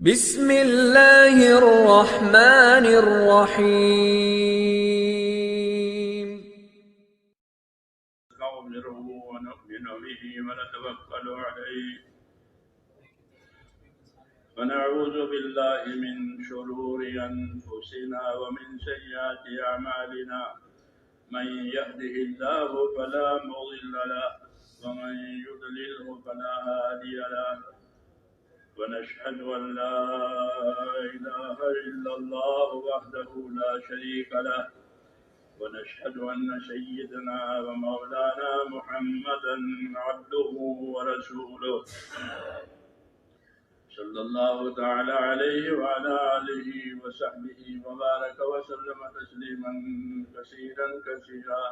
بسم اللہ الرحمن الرحیم نستغفره ونؤمن به ونتوكل عليه ونعوذ بالله من شرور أنفسنا ومن سيئات أعمالنا من يهده الله فلا مضل له ومن يضلله فلا هادي له ونشهد أن لا إله إلا الله وحده لا شريك له ونشهد أن سيدنا ومولانا محمدا عبده ورسوله صلى الله تعالى عليه وعلى آله وصحبه وبارك وسلم تسليما كثيرا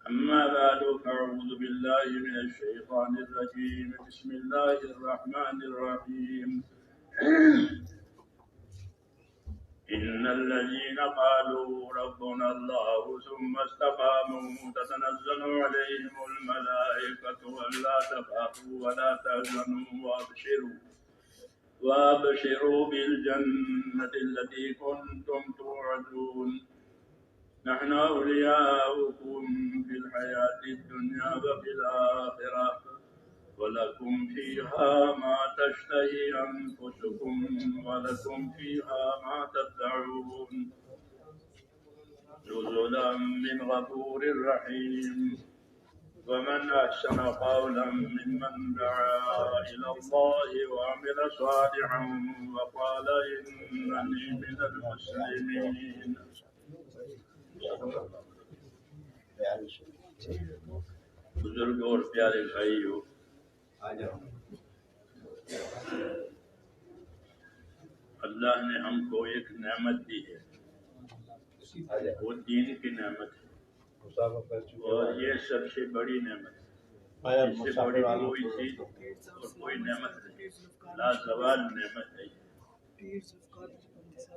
أما بعد فأعوذ بالله من الشيطان الرجيم بسم الله الرحمن الرحيم إن الذين قالوا ربنا الله ثم استقاموا تتنزل عليهم الملائكة ألا تخافوا ولا تحزنوا وابشروا بالجنة التي كنتم توعدون نحن أولياؤكم في الحياة الدنيا وفي الآخرة ولكم فيها ما تشتهي أنفسكم ولكم فيها ما تدعون نزلا من غفور رحيم ومن أحسن قولا ممن دعا إلى الله وعمل صالحا وقال إنني من المسلمين. بزرگ اور پیارے بھائیو، اللہ نے ہم کو ایک نعمت دی ہے، وہ دین کی نعمت ہے، اور یہ سب سے بڑی نعمت ہے۔ اس سے بڑی کوئی چیز اور کوئی نعمت نہیں، لازوال نعمت ہے،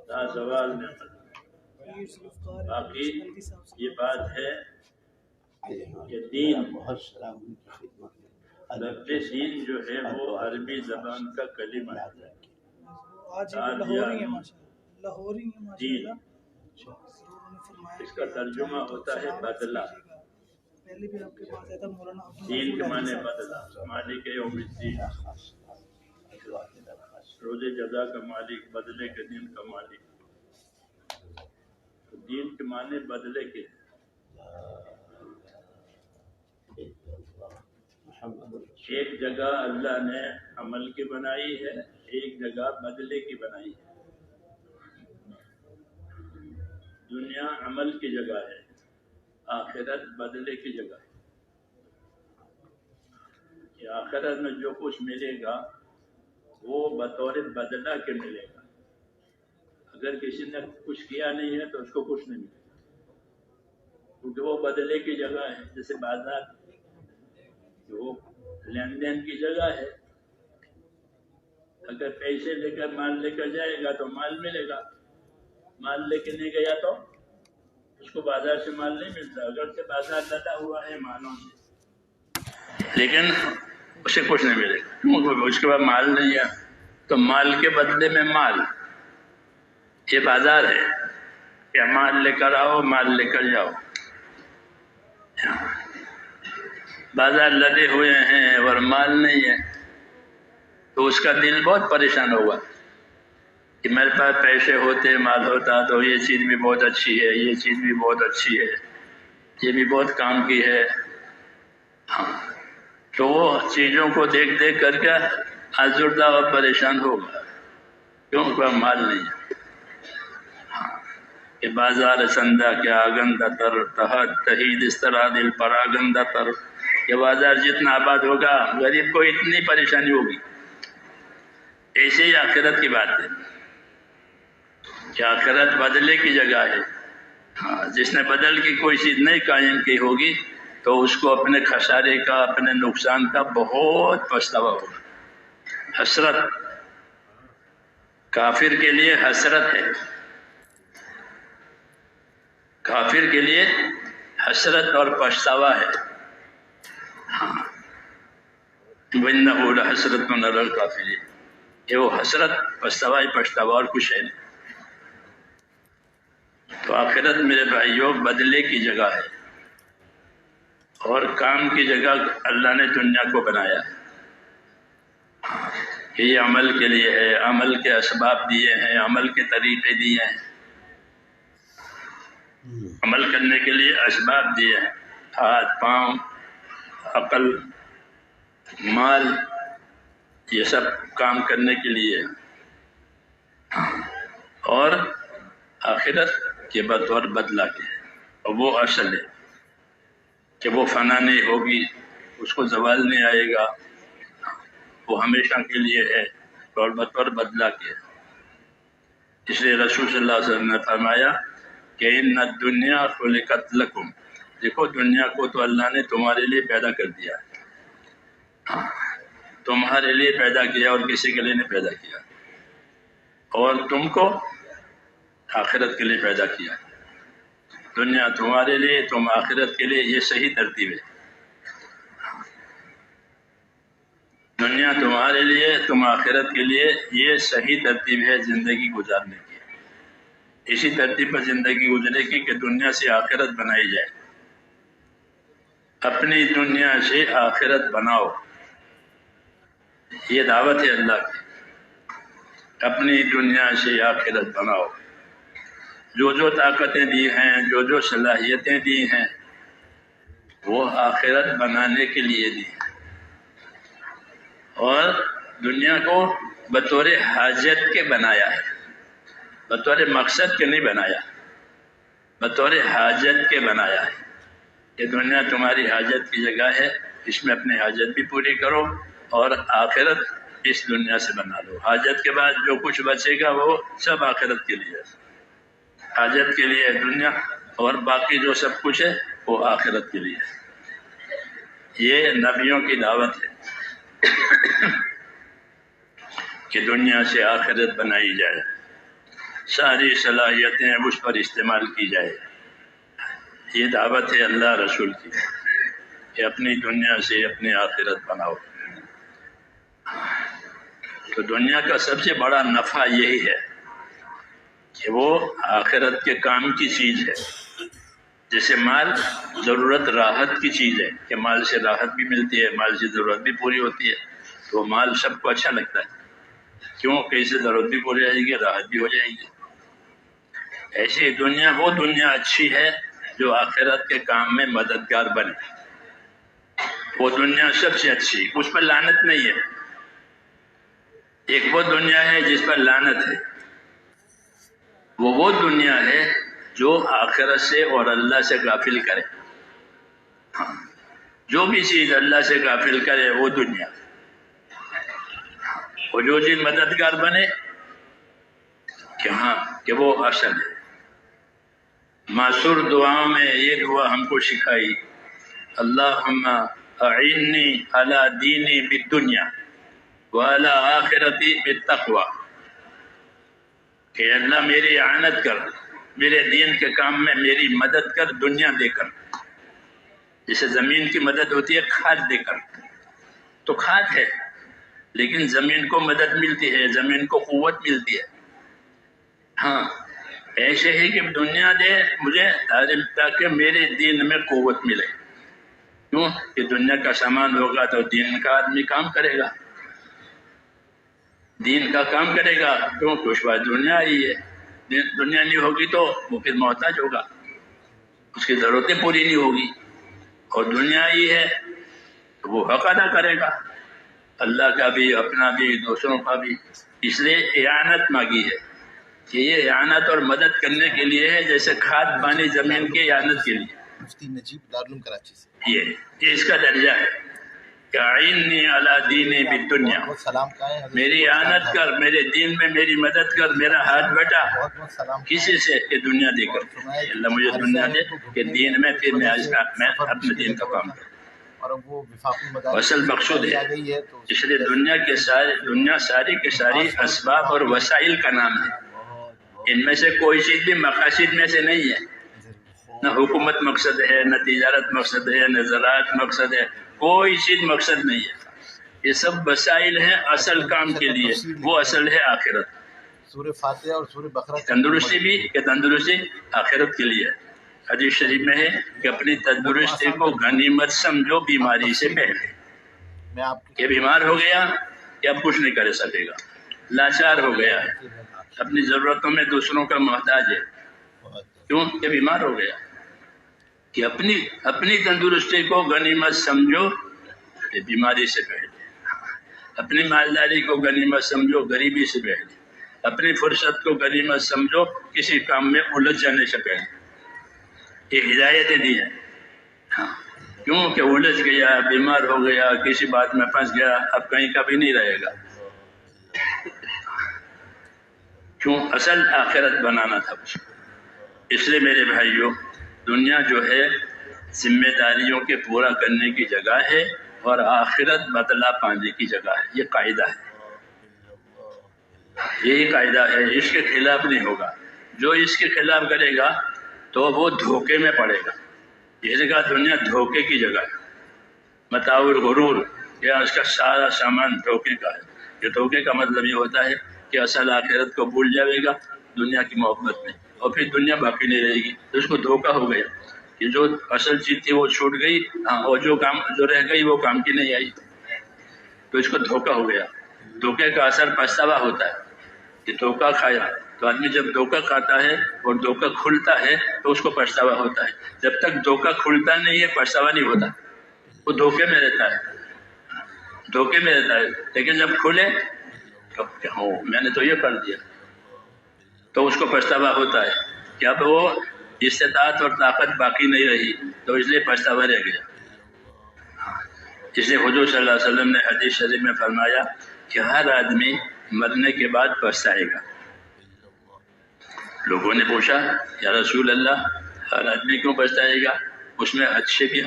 لازوال نعمت۔ باقی یہ بات ہے کہ دین، لفظ دین جو ہے وہ عربی زبان کا کلمہ ہے، دین، اس کا ترجمہ ہوتا ہے بدلہ۔ دین کے معنی بدلہ، مالک یوم الدین، روز جزا کا مالک، بدلے کے دن کا مالک۔ دین کے معنی بدلے کے، ایک جگہ اللہ نے عمل کی بنائی ہے، ایک جگہ بدلے کی بنائی ہے۔ دنیا عمل کی جگہ ہے، آخرت بدلے کی جگہ ہے۔ کہ آخرت میں جو کچھ ملے گا وہ بطور بدلہ کے ملے گا۔ اگر کسی نے کچھ کیا نہیں ہے تو اس کو کچھ نہیں ملے گا، کیونکہ وہ بدلے کی جگہ ہے۔ جیسے بازار وہ لین دین کی جگہ ہے، اگر پیسے لے کر مال لے کر جائے گا تو مال ملے گا، مال لے کے نہیں گیا تو اس کو بازار سے مال نہیں ملتا۔ اگر سے بازار لدا ہوا ہے مالوں سے، لیکن اسے کچھ نہیں ملے گا، کیونکہ اس کے بعد مال نہیں ہے۔ تو مال کے بدلے میں مال، یہ بازار ہے کہ مال لے کر آؤ، مال لے کر جاؤ۔ بازار لدے ہوئے ہیں اور مال نہیں ہے تو اس کا دل بہت پریشان ہوگا کہ میرے پاس پیسے ہوتے، مال ہوتا تو یہ چیز بھی بہت اچھی ہے، یہ چیز بھی بہت اچھی ہے، یہ بھی بہت کام کی ہے۔ ہاں، تو وہ چیزوں کو دیکھ دیکھ کر کے آزردہ اور پریشان ہوگا، کیونکہ مال نہیں ہے۔ کہ بازار سندہ کیا گندہ تر، تحت تہید اس طرح دل پرا گندہ تر۔ کہ بازار جتنا آباد ہوگا غریب کو اتنی پریشانی ہوگی۔ ایسے ہی آخرت کی بات ہے کہ آخرت بدلے کی جگہ ہے۔ ہاں، جس نے بدل کی کوئی چیز نہیں قائم کی ہوگی تو اس کو اپنے خسارے کا، اپنے نقصان کا بہت پچھتاوا ہوگا۔ حسرت کافر کے لیے حسرت ہے، کافر کے لیے حسرت اور پچھتاوا ہے۔ ہاں، وَإِنَّهُ لَحَسْرَةٌ عَلَى الْكَافِرِينَ، کہ وہ حسرت پچھتاوا ہی پچھتاوا اور کچھ ہے نہیں۔ تو آخرت میرے بھائیوں بدلے کی جگہ ہے، اور کام کی جگہ اللہ نے دنیا کو بنایا ہے کہ یہ عمل کے لیے ہے، عمل کے اسباب دیے ہیں، عمل کے طریقے دیے ہیں، عمل کرنے کے لیے اسباب دیے ہیں، ہاتھ، پاؤں، عقل، مال، یہ سب کام کرنے کے لیے، اور آخرت کے بطور بدلہ کے، اور وہ اصل ہے کہ وہ فنا نہیں ہوگی، اس کو زوال نہیں آئے گا، وہ ہمیشہ کے لیے ہے اور بطور بدلہ کے۔ اس لیے رسول صلی اللہ علیہ وسلم نے فرمایا کہ ان الدنیا خلقت لکم، دیکھو دنیا کو تو اللہ نے تمہارے لیے پیدا کر دیا ہے، تمہارے لیے پیدا کیا اور کسی کے لیے نہیں پیدا کیا، اور تم کو آخرت کے لیے پیدا کیا۔ دنیا تمہارے لیے، تم آخرت کے لیے، یہ صحیح ترتیب ہے۔ دنیا تمہارے لیے، تم آخرت کے لیے، یہ صحیح ترتیب ہے زندگی گزارنے کی۔ اسی ترتیب پر زندگی گزرے گی کہ دنیا سے آخرت بنائی جائے۔ اپنی دنیا سے آخرت بناؤ، یہ دعوت ہے اللہ کی۔ اپنی دنیا سے آخرت بناؤ، جو جو طاقتیں دی ہیں، جو جو صلاحیتیں دی ہیں، وہ آخرت بنانے کے لیے دی ہیں، اور دنیا کو بطور حاجت کے بنایا ہے، بطور مقصد کے نہیں بنایا، بطور حاجت کے بنایا ہے کہ دنیا تمہاری حاجت کی جگہ ہے، اس میں اپنی حاجت بھی پوری کرو، اور آخرت اس دنیا سے بنا لو۔ حاجت کے بعد جو کچھ بچے گا وہ سب آخرت کے لیے ہے، حاجت کے لیے دنیا، اور باقی جو سب کچھ ہے وہ آخرت کے لیے ہے۔ یہ نبیوں کی دعوت ہے کہ دنیا سے آخرت بنائی جائے، ساری صلاحیتیں اس پر استعمال کی جائے۔ یہ دعوت ہے اللہ رسول کی کہ اپنی دنیا سے اپنی آخرت بناؤ۔ تو دنیا کا سب سے بڑا نفع یہی ہے کہ وہ آخرت کے کام کی چیز ہے۔ جیسے مال ضرورت راحت کی چیز ہے کہ مال سے راحت بھی ملتی ہے، مال سے ضرورت بھی پوری ہوتی ہے، تو مال سب کو اچھا لگتا ہے، کیوں کہ اس سے ضرورت بھی پوری جائے گی، راحت بھی ہو جائے گی۔ ایسے ہی دنیا، وہ دنیا اچھی ہے جو آخرت کے کام میں مددگار بنے، وہ دنیا سب سے اچھی، اس پر لعنت نہیں ہے۔ ایک وہ دنیا ہے جس پر لعنت ہے، وہ دنیا ہے جو آخرت سے اور اللہ سے غافل کرے۔ جو بھی چیز اللہ سے غافل کرے وہ دنیا، اور جو چیز مددگار بنے کہ ہاں کہ وہ اصل ہے۔ معصور دعاؤں میں یہ دعا ہم کو سکھائی، اللہم اعنی علی دینی بالدنیا وعلی آخرتی بالتقوی، کہ اللہ میری اعانت کر، میرے دین کے کام میں میری مدد کر دنیا دے کر، جیسے زمین کی مدد ہوتی ہے کھاد دے کر، تو کھاد ہے لیکن زمین کو مدد ملتی ہے، زمین کو قوت ملتی ہے۔ ہاں ایسے ہی کہ دنیا دے مجھے تاکہ میرے دین میں قوت ملے، کیوں کہ دنیا کا سامان ہوگا تو دین کا آدمی کام کرے گا، دین کا کام کرے گا، کیوں کہ اس بات دنیا آئی ہے، دنیا نہیں ہوگی تو وہ پھر محتاج ہوگا، اس کی ضرورتیں پوری نہیں ہوگی، اور دنیا آئی ہے تو وہ حق ادا کرے گا، اللہ کا بھی، اپنا بھی، دوسروں کا بھی۔ اس لیے اعانت مانگی ہے کہ یہ اعانت اور مدد کرنے کے لیے ہے، جیسے کھاد پانی زمین کے اعانت کے لیے۔ مفتی نجیب دارالعلوم کراچی سے یہ اس کا درجہ ہے کہ اعنی علی دینی بالدنیا، بہت سلام کہا ہے، میری اعانت کر، میرے دین میں میری مدد کر، میرا ہاتھ بیٹا بہت بہت سلام کسی سے کہ دنیا دے کر، اللہ مجھے دنیا دے کہ دین میں پھر میں اپنے دین کا کام کروں۔ اور اب وہ وفاقی مدارس اصل مقصود ہے، آ گئی ہے تو اس لیے دنیا ساری کی ساری اسباب اور وسائل کا نام ہے، ان میں سے کوئی چیز بھی مقاصد میں سے نہیں ہے، نہ حکومت مقصد ہے، نہ تجارت مقصد ہے، نہ زراعت مقصد ہے، کوئی چیز مقصد نہیں ہے۔ یہ سب وسائل ہیں اصل کام کے لیے، وہ اصل ہے آخرت۔ سورہ فاتحہ اور سورہ بقرہ کی تندرستی بھی کہ تندرستی آخرت کے لیے ہے۔ حدیث شریف میں ہے کہ اپنی تندرستی کو غنیمت سمجھو بیماری سے پہلے۔ میں آپ کی یہ بیمار ہو گیا کہ اب کچھ نہیں کر سکے گا، لاچار ہو گیا ہے، اپنی ضرورتوں میں دوسروں کا محتاج ہے، کیوں کہ بیمار ہو گیا۔ کہ اپنی تندرستی کو غنیمت سمجھو یہ بیماری سے پہلے، اپنی مالداری کو غنیمت سمجھو غریبی سے پہلے، اپنی فرصت کو غنیمت سمجھو کسی کام میں الجھ جانے سے پہلے۔ یہ ہدایتیں دی ہیں۔ کیوں کہ الجھ گیا، بیمار ہو گیا، کسی بات میں پھنس گیا، اب کہیں کا بھی نہیں رہے گا۔ کیوں؟ اصل آخرت بنانا تھا اس کو۔ اس لیے میرے بھائیوں، دنیا جو ہے ذمہ داریوں کے پورا کرنے کی جگہ ہے اور آخرت بدلہ پانے کی جگہ ہے۔ یہ قاعدہ ہے، یہی قاعدہ ہے، اس کے خلاف نہیں ہوگا۔ جو اس کے خلاف کرے گا تو وہ دھوکے میں پڑے گا۔ یہ جگہ دنیا دھوکے کی جگہ ہے، متاع الغرور، یا اس کا سارا سامان دھوکے کا ہے۔ یہ دھوکے کا مطلب یہ ہوتا ہے کہ اصل آخرت کو بھول جائے گا دنیا کی محبت میں، اور پھر دنیا باقی نہیں رہے گی، تو اس کو دھوکہ ہو گیا کہ جو اصل چیز تھی وہ چھوٹ گئی، اور جو رہ گئی وہ کام کی نہیں آئی، تو اس کو دھوکہ ہو گیا۔ دھوکے کا اثر پچھتاوا ہوتا ہے کہ دھوکہ کھایا، تو آدمی جب دھوکہ کھاتا ہے اور دھوکہ کھلتا ہے تو اس کو پچھتاوا ہوتا ہے۔ جب تک دھوکہ کھلتا نہیں ہے پچھتاوا نہیں ہوتا، وہ دھوکے میں رہتا ہے، دھوکے میں رہتا ہے۔ لیکن جب کھلے تو میں نے تو یہ کر دیا، تو اس کو پچھتاوا ہوتا ہے کہ اب وہ استطاعت اور طاقت باقی نہیں رہی، تو اس لیے پچھتاوا رہ گیا۔ اس لیے حضور صلی اللہ علیہ وسلم نے حدیث شریف میں فرمایا کہ ہر آدمی مرنے کے بعد پچھتائے گا۔ لوگوں نے پوچھا یا رسول اللہ، ہر آدمی کیوں پچھتائے گا؟ اس میں اچھے بھی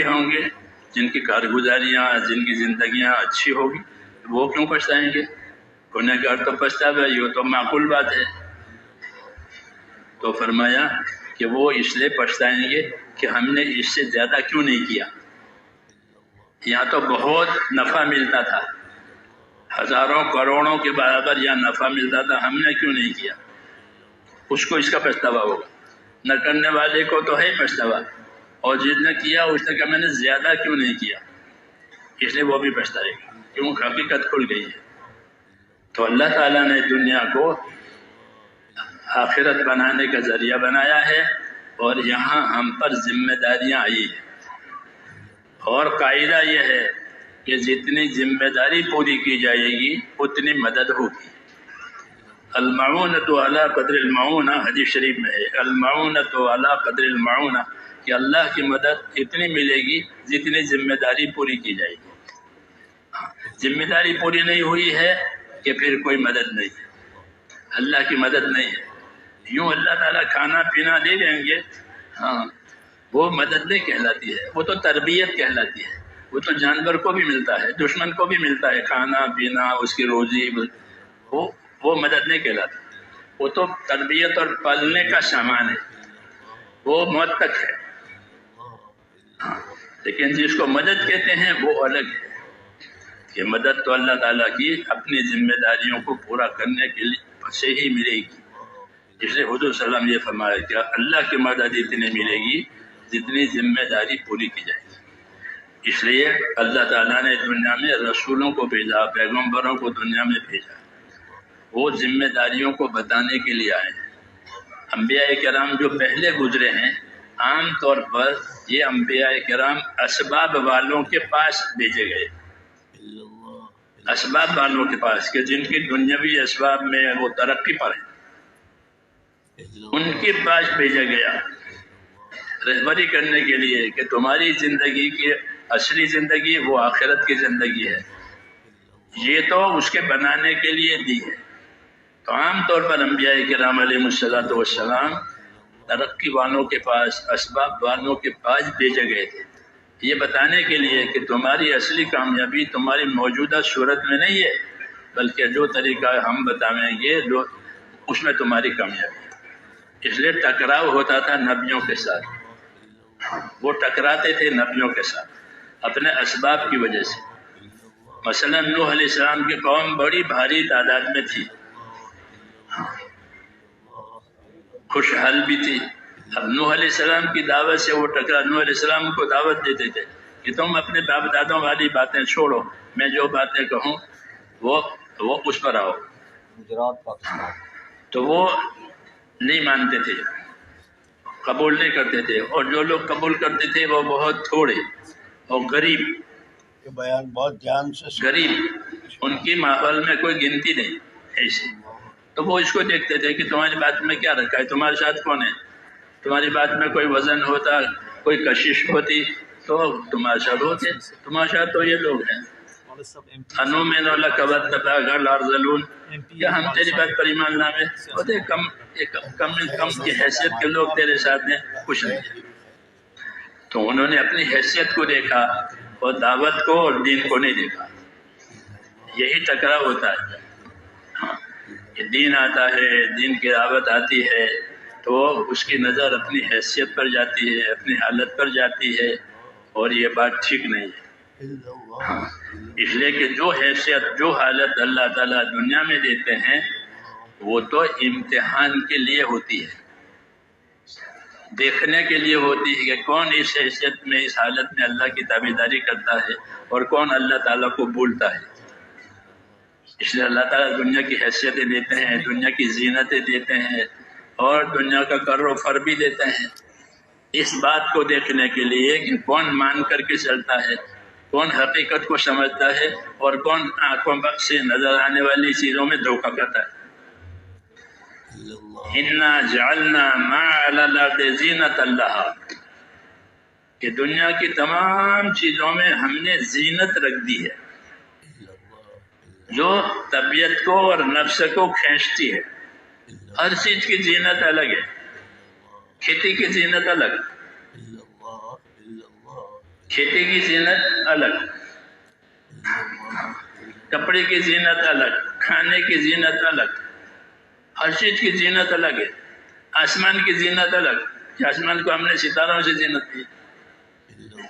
ہوں گے جن کی کارگزاریاں، جن کی زندگیاں اچھی ہوگی، وہ کیوں پچھتائیں گے؟ گنہگار تو پچھتاوا، یہ تو معقول بات ہے۔ تو فرمایا کہ وہ اس لیے پچھتائیں گے کہ ہم نے اس سے زیادہ کیوں نہیں کیا۔ یہاں تو بہت نفع ملتا تھا، ہزاروں کروڑوں کے برابر یہاں نفع ملتا تھا، ہم نے کیوں نہیں کیا؟ اس کو اس کا پچھتاوا ہوگا۔ نہ کرنے والے کو تو ہے پچھتاوا، اور جس نے کیا اس نے کہا میں نے زیادہ کیوں نہیں کیا، اس لیے وہ بھی پچھتائے گا، کیوں حقیقت کھل گئی ہے۔ تو اللہ تعالیٰ نے دنیا کو آخرت بنانے کا ذریعہ بنایا ہے، اور یہاں ہم پر ذمہ داریاں آئی ہیں، اور قاعدہ یہ ہے کہ جتنی ذمہ داری پوری کی جائے گی اتنی مدد ہوگی۔ المعونۃ علی قدر المعونہ، حدیث شریف میں ہے المعونۃ علی قدر المعونہ، کہ اللہ کی مدد اتنی ملے گی جتنی ذمہ داری پوری کی جائے گی۔ ذمہ داری پوری نہیں ہوئی ہے کہ پھر کوئی مدد نہیں ہے، اللہ کی مدد نہیں ہے۔ یوں اللہ تعالیٰ کھانا پینا دے دیں گے، ہاں وہ مدد نہیں کہلاتی ہے، وہ تو تربیت کہلاتی ہے۔ وہ تو جانور کو بھی ملتا ہے، دشمن کو بھی ملتا ہے، کھانا پینا، اس کی روزی، وہ مدد نہیں کہلاتی، وہ تو تربیت اور پالنے کا سامان ہے، وہ موت تک ہے۔ لیکن جس کو مدد کہتے ہیں وہ الگ ہے، کہ مدد تو اللہ تعالیٰ کی اپنی ذمہ داریوں کو پورا کرنے کے لیے سے ہی ملے گی۔ اس لیے حضور صلی اللہ علیہ وسلم یہ فرمایا کہ اللہ کی مدد اتنی ملے گی جتنی ذمہ داری پوری کی جائے گی۔ اس لیے اللہ تعالیٰ نے دنیا میں رسولوں کو بھیجا، پیغمبروں کو دنیا میں بھیجا، وہ ذمہ داریوں کو بتانے کے لیے آئے ہیں۔ انبیاء کرام جو پہلے گزرے ہیں، عام طور پر یہ انبیاء کرام اسباب والوں کے پاس بھیجے گئے، اسباب والوں کے پاس، کہ جن کی دنیاوی اسباب میں وہ ترقی پر ہیں، ان کے پاس بھیجا گیا رہبری کرنے کے لیے کہ تمہاری زندگی کی اصلی زندگی وہ آخرت کی زندگی ہے، یہ تو اس کے بنانے کے لیے دی ہے۔ تو عام طور پر انبیاء کرام علیہ الصلوۃ والسلام ترقی والوں کے پاس، اسباب والوں کے پاس بھیجے گئے تھے، یہ بتانے کے لیے کہ تمہاری اصلی کامیابی تمہاری موجودہ صورت میں نہیں ہے، بلکہ جو طریقہ ہم بتائیں گے اس میں تمہاری کامیابی ہے۔ اس لیے ٹکراؤ ہوتا تھا نبیوں کے ساتھ، وہ ٹکراتے تھے نبیوں کے ساتھ، اپنے اسباب کی وجہ سے. مثلا نوح علیہ السلام کی قوم بڑی بھاری تعداد میں تھی، خوشحال بھی تھی. اب نوح علیہ السلام کی دعوت سے وہ ٹکرا. نوح علیہ السلام کو دعوت دیتے تھے کہ تم اپنے باپ دادوں والی باتیں چھوڑو، میں جو باتیں کہوں وہ اس پر آؤ. گجرات پاکستان. تو وہ نہیں مانتے تھے، قبول نہیں کرتے تھے، اور جو لوگ قبول کرتے تھے وہ بہت تھوڑے اور غریب. یہ بیان بہت دھیان سے غریب، ان کی ماحول میں کوئی گنتی نہیں ایسی. تو وہ اس کو دیکھتے تھے کہ تمہاری بات میں کیا رکھا ہے، تمہارے ساتھ کون ہے، تمہاری بات میں کوئی وزن ہوتا، کوئی کشش ہوتی تو تمہارے ساتھ ہوتے. تمہارے ساتھ تو یہ لوگ ہیں. انومن لک واتبعک الارذلون، کیا ہم تیری بات پر ایمان لاویں؟ ہوتے کم کی حیثیت کے لوگ تیرے ساتھ ہیں، کچھ نہیں. تو انہوں نے اپنی حیثیت کو دیکھا اور دعوت کو اور دین کو نہیں دیکھا. یہی ٹکراؤ ہوتا ہے. ہاں، کہ دین آتا ہے، دین کی دعوت آتی ہے تو اس کی نظر اپنی حیثیت پر جاتی ہے، اپنی حالت پر جاتی ہے، اور یہ بات ٹھیک نہیں ہے. ہاں، اس لیے کہ جو حیثیت، جو حالت اللہ تعالیٰ دنیا میں دیتے ہیں وہ تو امتحان کے لیے ہوتی ہے، دیکھنے کے لیے ہوتی ہے کہ کون اس حیثیت میں، اس حالت میں اللہ کی تابعداری کرتا ہے اور کون اللہ تعالیٰ کو بھولتا ہے. اس لیے اللہ تعالیٰ دنیا کی حیثیتیں دیتے ہیں، دنیا کی زینتیں دیتے ہیں، اور دنیا کا کر و فر بھی دیتے ہیں، اس بات کو دیکھنے کے لیے کہ کون مان کر کے چلتا ہے، کون حقیقت کو سمجھتا ہے، اور کون آنکھوں سے نظر آنے والی چیزوں میں دھوکہ کرتا ہے. اِنَّا جَعَلْنَا مَا عَلَى الْأَرْضِ زِینَةً لَهَا، کہ دنیا کی تمام چیزوں میں ہم نے زینت رکھ دی ہے جو طبیعت کو اور نفس کو کھینچتی ہے. ہر چیز کی زینت الگ ہے. کھیتی کی زینت الگ، کھیتی کی زینت الگ، کپڑے کی زینت الگ، کھانے کی زینت الگ، ہر چیز کی زینت الگ ہے. آسمان کی زینت الگ، کہ آسمان کو ہم نے ستاروں سے زینت دی.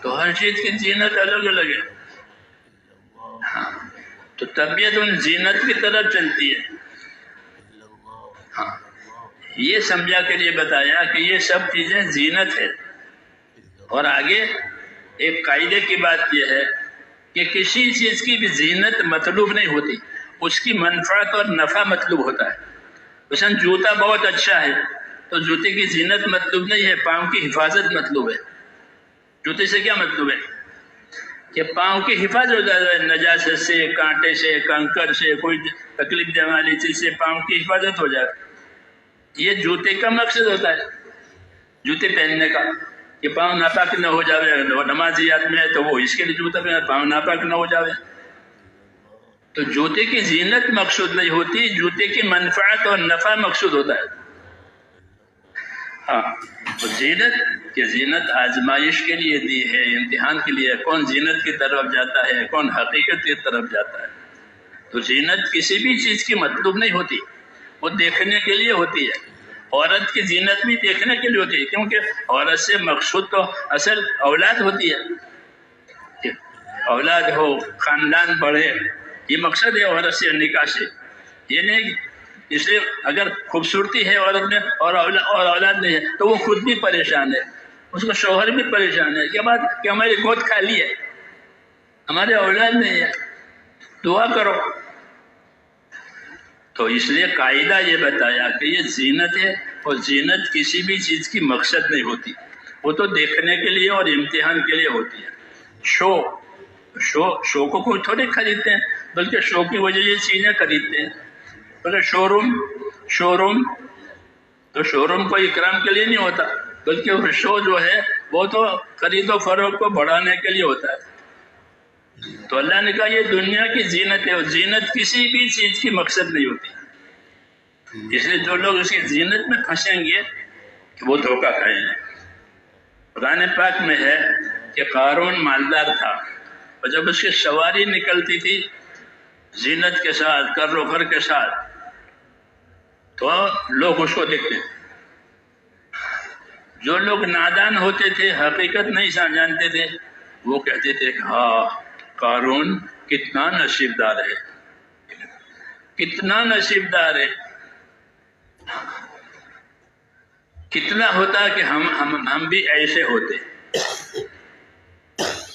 تو ہر چیز کی زینت الگ الگ ہے. ہاں، تو طبیعت ان زینت کی طرف چلتی ہے. ہاں، یہ سمجھا کر یہ بتایا کہ یہ سب چیزیں زینت ہے. اور آگے ایک قاعدے کی بات یہ ہے کہ کسی چیز کی بھی زینت مطلوب نہیں ہوتی، اس کی منفعت اور نفع مطلوب ہوتا ہے. مثلا جوتا بہت اچھا ہے تو جوتے کی زینت مطلوب نہیں ہے، پاؤں کی حفاظت مطلوب ہے. جوتے سے کیا مطلوب ہے کہ پاؤں کی حفاظت ہو جائے، نجاست سے، کانٹے سے، کنکر سے، کوئی تکلیف دینے والی چیز سے پاؤں کی حفاظت ہو جائے. یہ جوتے کا مقصد ہوتا ہے، جوتے پہننے کا، کہ پاؤں ناپاک نہ ہو جاوے. نمازیات میں ہے تو وہ اس کے لیے جوتا پہنا، پاؤں ناپاک نہ ہو جاوے. تو جوتے کی زینت مقصود نہیں ہوتی، جوتے کی منفعت اور نفع مقصود ہوتا ہے. ہاں، تو زینت آزمائش کے لیے دی ہے، امتحان کے لیے. کون زینت کی طرف جاتا ہے، کون حقیقت کی طرف جاتا ہے. تو زینت کسی بھی چیز کی مطلوب نہیں ہوتی، وہ دیکھنے کے لیے ہوتی ہے. عورت کی زینت بھی دیکھنے کے لیے ہوتی ہے، کیونکہ عورت سے مقصود تو اصل اولاد ہوتی ہے، کہ اولاد ہو، خاندان بڑھے. یہ مقصد ہے عورت سے نکاح سے. یہ نہیں اس لیے اگر خوبصورتی ہے عورت میں اور اولاد نہیں ہے تو وہ خود بھی پریشان ہے، اس کا شوہر بھی پریشان ہے. کیا بات کہ ہماری گود خالی ہے، ہمارے اولاد نہیں ہے، دعا کرو. تو اس لیے قاعدہ یہ بتایا کہ یہ زینت ہے، اور زینت کسی بھی چیز کی مقصد نہیں ہوتی، وہ تو دیکھنے کے لیے اور امتحان کے لیے ہوتی ہے. شو کو کوئی تھوڑے خریدتے ہیں، بلکہ شو کی وجہ یہ چیزیں خریدتے ہیں. بلکہ شو روم کوئی اکرام کے لیے نہیں ہوتا، بلکہ وہ شو جو ہے وہ تو خرید و فروخت کو بڑھانے کے لیے ہوتا ہے. تو اللہ نے کہا یہ دنیا کی زینت ہے، اور زینت کسی بھی چیز کی مقصد نہیں ہوتی. اس لیے جو لوگ اس کی زینت میں پھنسیں گے وہ دھوکہ کھائیں گے. قرآن پاک میں ہے کہ قارون مالدار تھا، اور جب اس کی سواری نکلتی تھی زینت کے ساتھ، کر و فر کے ساتھ، تو لوگ اس کو دیکھتے تھے. جو لوگ نادان ہوتے تھے، حقیقت نہیں جانتے تھے، وہ کہتے تھے کہ ہاں قارون کتنا نصیبدار ہے، کتنا نصیبدار ہے، کتنا ہوتا کہ ہم بھی ایسے ہوتے۔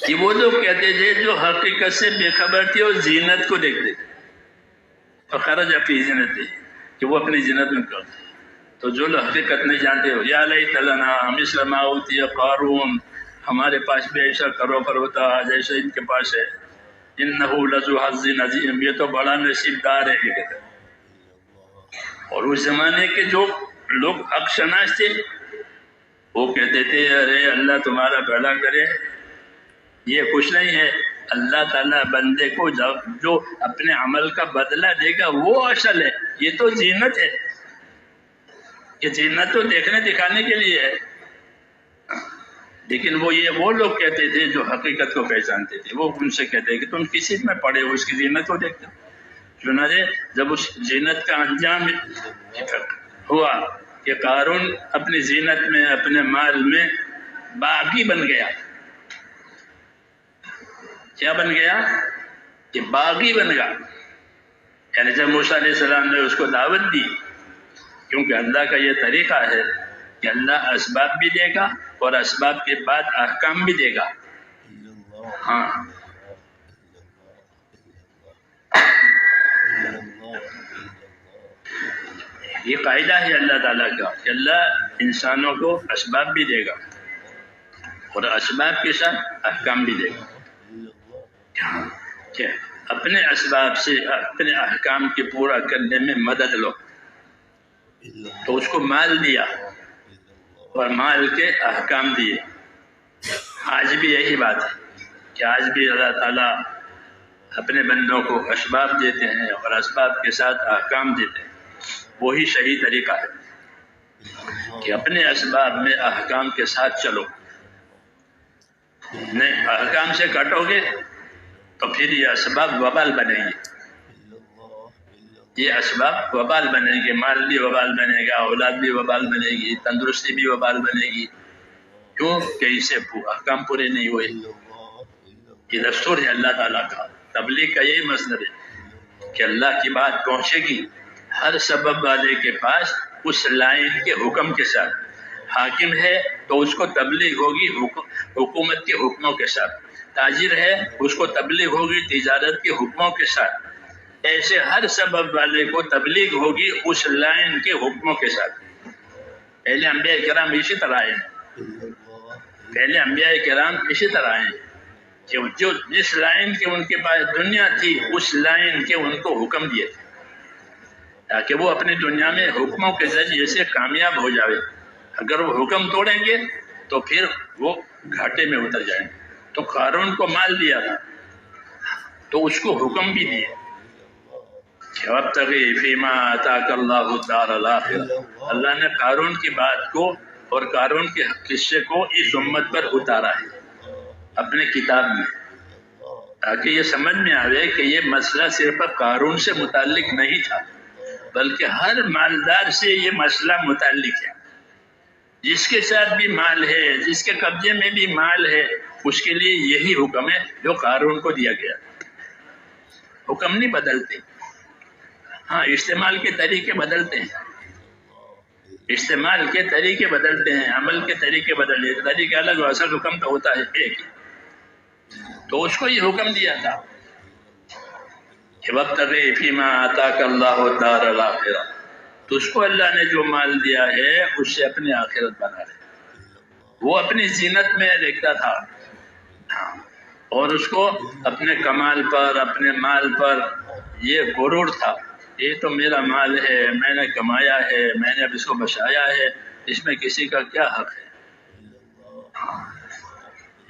کہ وہ لوگ کہتے تھے جو حقیقت سے بے خبر تھے اور زینت کو دیکھتے تھے، فخرج فی زینت، کہ وہ اپنی زینت میں کرتے۔ تو جو لوگ حقیقت نہیں جانتے ہو، یا لیت لنا مثل ما اوتی قارون، ہمارے پاس بھی ایسا کروڑ ہوتا جیسے ان کے پاس ہے، انہ لذو حظ عظیم، یہ تو بڑا نصیبدار ہے یہ کہتے ہیں۔ اور اس زمانے کے جو لوگ حق شناس تھے وہ کہتے تھے ارے اللہ تمہارا بھلا کرے، یہ کچھ نہیں ہے، اللہ تعالیٰ بندے کو جو اپنے عمل کا بدلہ دے گا وہ اصل ہے، یہ تو زینت ہے، یہ زینت تو دیکھنے دکھانے کے لیے ہے۔ لیکن وہ لوگ کہتے تھے جو حقیقت کو پہچانتے تھے، وہ ان سے کہتے کہ تم کسی میں پڑے ہو، اس کی زینت کو دیکھتے ہو۔ چنانچہ جب اس زینت کا انجام ہوا کہ قارون اپنی زینت میں، اپنے مال میں باغی بن گیا، کیا بن گیا؟ کہ باغی بن گیا۔ یعنی جب موسیٰ علیہ السلام نے اس کو دعوت دی، کیونکہ اللہ کا یہ طریقہ ہے کہ اللہ اسباب بھی دے گا اور اسباب کے بعد احکام بھی دے گا۔ ہاں، یہ قاعدہ ہے اللہ تعالیٰ کا کہ اللہ انسانوں کو اسباب بھی دے گا اور اسباب کے ساتھ احکام بھی دے گا۔ کہ اپنے اسباب سے اپنے احکام کے پورا کرنے میں مدد لو، تو اس کو مال دیا اور مال کے احکام دیے۔ آج بھی یہی بات ہے کہ آج بھی اللہ تعالیٰ اپنے بندوں کو اسباب دیتے ہیں اور اسباب کے ساتھ احکام دیتے ہیں۔ وہی صحیح طریقہ ہے کہ اپنے اسباب میں احکام کے ساتھ چلو، نہیں احکام سے کٹو گے تو پھر یہ اسباب وبال بنیں گے، یہ اسباب وبال بنے گے، مال بھی وبال بنے گا، اولاد بھی وبال بنے گی، تندرستی بھی وبال بنے گی۔ کیوں کہ اسے احکام پورے نہیں ہوئے۔ یہ دستور ہے اللہ تعالیٰ کا، تبلیغ کا یہی مصدر ہے کہ اللہ کی بات پہنچے گی ہر سبب والے کے پاس اس لائن کے حکم کے ساتھ۔ حاکم ہے تو اس کو تبلیغ ہوگی حکومت کے حکموں کے ساتھ، تاجر ہے اس کو تبلیغ ہوگی تجارت کے حکموں کے ساتھ، ایسے ہر سبب والے کو تبلیغ ہوگی اس لائن کے حکموں کے ساتھ۔ پہلے انبیاء کرام اسی طرح آئے کہ جو جس لائن کے ان کے پاس دنیا تھی اس لائن کے ان کو حکم دیے تھے تاکہ وہ اپنی دنیا میں حکموں کے ذریعے سے کامیاب ہو جاوے۔ اگر وہ حکم توڑیں گے تو پھر وہ گھاٹے میں اتر جائیں گے۔ تو قارون کو مال دیا تھا تو اس کو حکم بھی دیے کہ وابتغی فیما آتاک اللہ الدار الآخرہ۔ اللہ نے قارون کی بات کو اور قارون کے قصے کو اس امت پر اتارا ہے اپنے کتاب میں، تاکہ یہ سمجھ میں آئے کہ یہ مسئلہ صرف قارون سے متعلق نہیں تھا بلکہ ہر مالدار سے یہ مسئلہ متعلق ہے۔ جس کے ساتھ بھی مال ہے، جس کے قبضے میں بھی مال ہے، اس کے لیے یہی حکم ہے جو قارون کو دیا گیا۔ حکم نہیں بدلتے، ہاں استعمال کے طریقے بدلتے ہیں، استعمال کے طریقے بدلتے ہیں، عمل کے طریقے بدلتے ہیں، طریقے الگ، اصل حکم تو ہوتا ہے ایک۔ تو اس کو یہ حکم دیا تھا کہ وابتغی فیما آتاک اللہ الدار الآخرہ، تو اس کو اللہ نے جو مال دیا ہے اس سے اپنی آخرت بنا لے۔ وہ اپنی زینت میں دیکھتا تھا اور اس کو اپنے کمال پر، اپنے مال پر یہ غرور تھا، یہ تو میرا مال ہے، میں نے کمایا ہے، میں نے اب اس کو بچایا ہے، اس میں کسی کا کیا حق ہے؟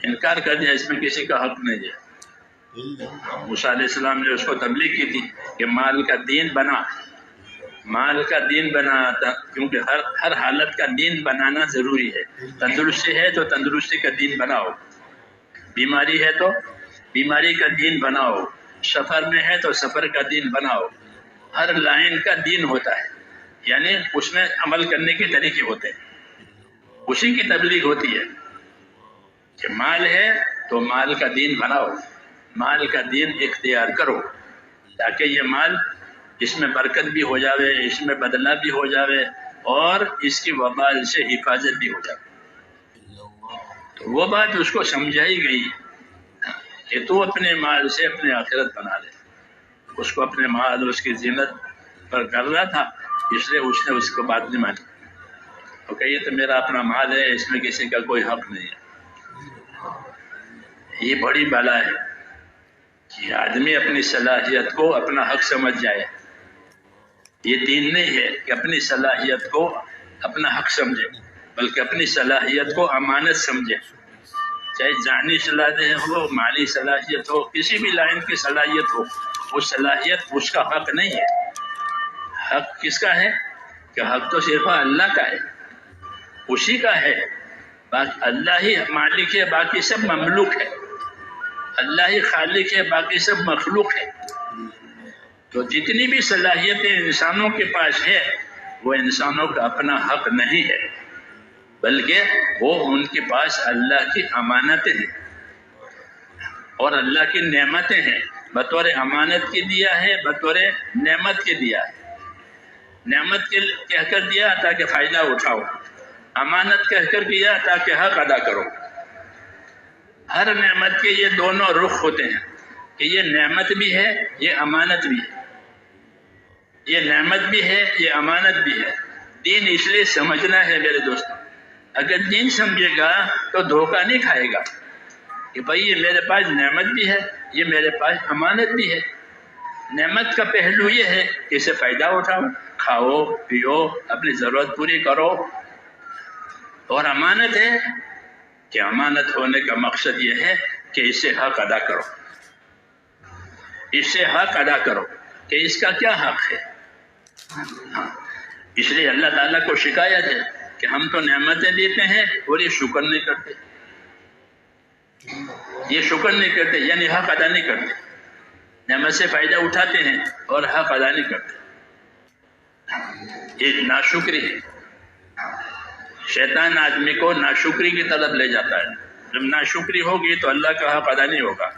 انکار کر دیا، اس میں کسی کا حق نہیں ہے۔ موسیٰ علیہ السلام نے اس کو تبلیغ کی تھی کہ مال کا دین بنا، مال کا دین بنا، کیونکہ ہر حالت کا دین بنانا ضروری ہے۔ تندرستی ہے تو تندرستی کا دین بناؤ، بیماری ہے تو بیماری کا دین بناؤ، سفر میں ہے تو سفر کا دین بناؤ۔ ہر لائن کا دین ہوتا ہے، یعنی اس میں عمل کرنے کے طریقے ہوتے ہیں، اسی کی تبلیغ ہوتی ہے کہ مال ہے تو مال کا دین بناؤ، مال کا دین اختیار کرو، تاکہ یہ مال اس میں برکت بھی ہو جاوے، اس میں بدلہ بھی ہو جاوے، اور اس کی وبال سے حفاظت بھی ہو جائے۔ تو وہ بات اس کو سمجھائی گئی کہ تو اپنے مال سے اپنے آخرت بنا لے۔ اس کو اپنے مال، اس کی زینت پر کر رہا تھا، اس لیے اس نے اس کو بات نہیں مانی۔ تو کہ یہ تو میرا اپنا مال ہے، اس میں کسی کا کوئی حق نہیں ہے۔ یہ بڑی بلا ہے کہ آدمی اپنی صلاحیت کو اپنا حق سمجھ جائے۔ یہ دین نہیں ہے کہ اپنی صلاحیت کو اپنا حق سمجھے، بلکہ اپنی صلاحیت کو امانت سمجھے، چاہے ذہنی صلاحیت ہو، مالی صلاحیت ہو، کسی بھی لائن کی صلاحیت ہو، وہ صلاحیت اس کا حق نہیں ہے۔ حق کس کا ہے؟ کہ حق تو صرف اللہ کا ہے، اسی کا ہے۔ اللہ ہی مالک ہے، باقی سب مملوک ہے۔ اللہ ہی خالق ہے، باقی سب مخلوق ہے۔ تو جتنی بھی صلاحیتیں انسانوں کے پاس ہے، وہ انسانوں کا اپنا حق نہیں ہے، بلکہ وہ ان کے پاس اللہ کی امانتیں ہیں اور اللہ کی نعمتیں ہیں۔ بطور امانت کی دیا ہے، بطور نعمت کے دیا ہے۔ نعمت کے کہہ کر دیا تاکہ فائدہ اٹھاؤ، امانت کہہ کر دیا تاکہ حق ادا کرو۔ ہر نعمت کے یہ دونوں رخ ہوتے ہیں کہ یہ نعمت بھی ہے، یہ امانت بھی ہے۔ یہ نعمت بھی ہے، یہ امانت بھی ہے۔ دین اس لیے سمجھنا ہے میرے دوستوں، اگر دین سمجھے گا تو دھوکہ نہیں کھائے گا کہ بھائی یہ میرے پاس نعمت بھی ہے، یہ میرے پاس امانت بھی ہے۔ نعمت کا پہلو یہ ہے کہ اسے فائدہ اٹھاؤ، کھاؤ پیو، اپنی ضرورت پوری کرو، اور امانت ہے کہ امانت ہونے کا مقصد یہ ہے کہ اس سے حق ادا کرو، اس سے حق ادا کرو کہ اس کا کیا حق ہے۔ اس لیے اللہ تعالیٰ کو شکایت ہے کہ ہم تو نعمتیں دیتے ہیں اور یہ شکر نہیں کرتے، یہ شکر نہیں کرتے، یعنی حق ادا نہیں کرتے۔ نعمت سے فائدہ اٹھاتے ہیں اور حق ادا نہیں کرتے، یہ ناشکری ہے۔ شیطان آدمی کو ناشکری کی طرف لے جاتا ہے۔ جب ناشکری ہوگی تو اللہ کا حق ادا نہیں ہوگا۔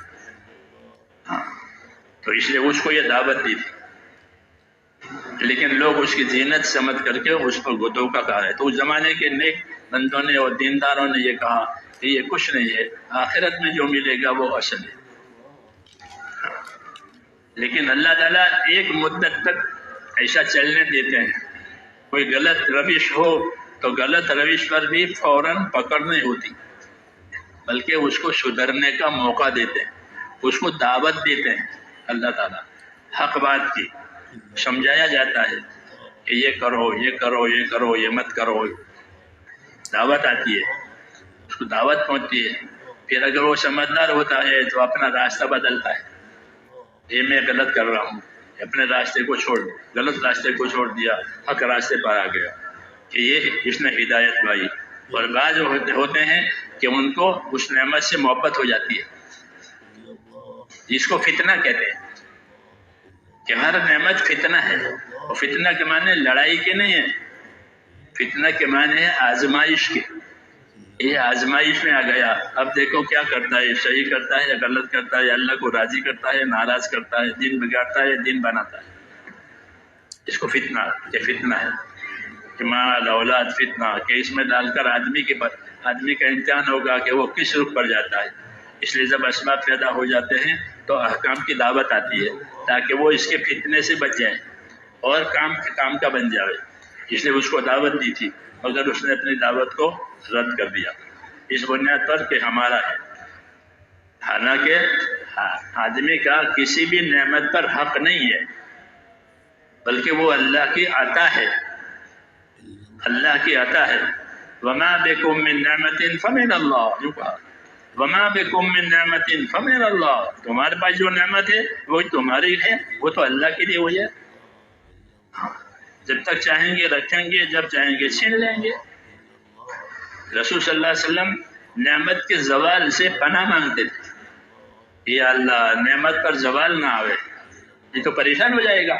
تو اس لیے اس کو یہ دعوت دی تھی، لیکن لوگ اس کی زینت سمجھ کر کے اس پر دھوکہ کہا ہے۔ تو اس زمانے کے نیک بندوں نے اور دینداروں نے یہ کہا کہ یہ کچھ نہیں ہے، آخرت میں جو ملے گا وہ اصل ہے۔ لیکن اللہ تعالیٰ ایک مدت تک ایسا چلنے دیتے ہیں۔ کوئی غلط روش ہو تو غلط روش پر بھی فوراً پکڑ نہیں ہوتی، بلکہ اس کو سدھرنے کا موقع دیتے ہیں، اس کو دعوت دیتے ہیں۔ اللہ تعالیٰ حق بات کی سمجھایا جاتا ہے کہ یہ کرو، یہ کرو، یہ کرو، یہ مت کرو، دعوت آتی ہے، اس کو دعوت پہنچتی ہے۔ پھر اگر وہ سمجھدار ہوتا ہے تو اپنا راستہ بدلتا ہے، یہ میں غلط کر رہا ہوں، اپنے راستے کو چھوڑ دو، غلط راستے کو چھوڑ دیا، حق راستے پر آ گیا، کہ یہ اس نے ہدایت پائی۔ اور بعض ہوتے ہیں کہ ان کو اس نعمت سے محبت ہو جاتی ہے، جس کو فتنہ کہتے ہیں، کہ ہر نعمت فتنہ ہے، اور فتنہ کے معنی لڑائی کے نہیں ہے، فتنہ کے معنی ہے آزمائش کے۔ یہ آزمائش میں آ گیا، اب دیکھو کیا کرتا ہے، صحیح کرتا ہے یا غلط کرتا ہے، اللہ کو راضی کرتا ہے، ناراض کرتا ہے، دین بگاڑتا ہے، دین بناتا ہے۔ اس کو فتنہ، یہ فتنہ ہے کہ مال اولاد فتنہ، کہ اس میں ڈال کر آدمی کا امتحان ہوگا کہ وہ کس رخ پر جاتا ہے۔ اس لیے جب اسباب پیدا ہو جاتے ہیں تو احکام کی دعوت آتی ہے تاکہ وہ اس کے فتنے سے بچ جائے اور کام کا بن جائے۔ اس لیے اس کو دعوت دی تھی، مگر اس نے اپنی دعوت کو رد کر دیا اس بنیاد پر کہ ہمارا ہے۔ حالانکہ آدمی کا کسی بھی نعمت پر حق نہیں ہے، بلکہ وہ اللہ کی عطا ہے، اللہ کی عطا ہے۔ وما بکم من نعمت فمن اللہ، جو کہا وما بکم من نعمت فمن اللہ، تمہارے پاس جو نعمت ہے وہ تمہاری ہے، وہ تو اللہ کے لیے ہوئی ہے۔ جب تک چاہیں گے رکھیں گے، جب چاہیں گے چھین لیں گے۔ رسول صلی اللہ علیہ وسلم نعمت کے زوال سے پناہ مانگتے تھے، یا اللہ نعمت پر زوال نہ آوے، یہ تو پریشان ہو جائے گا۔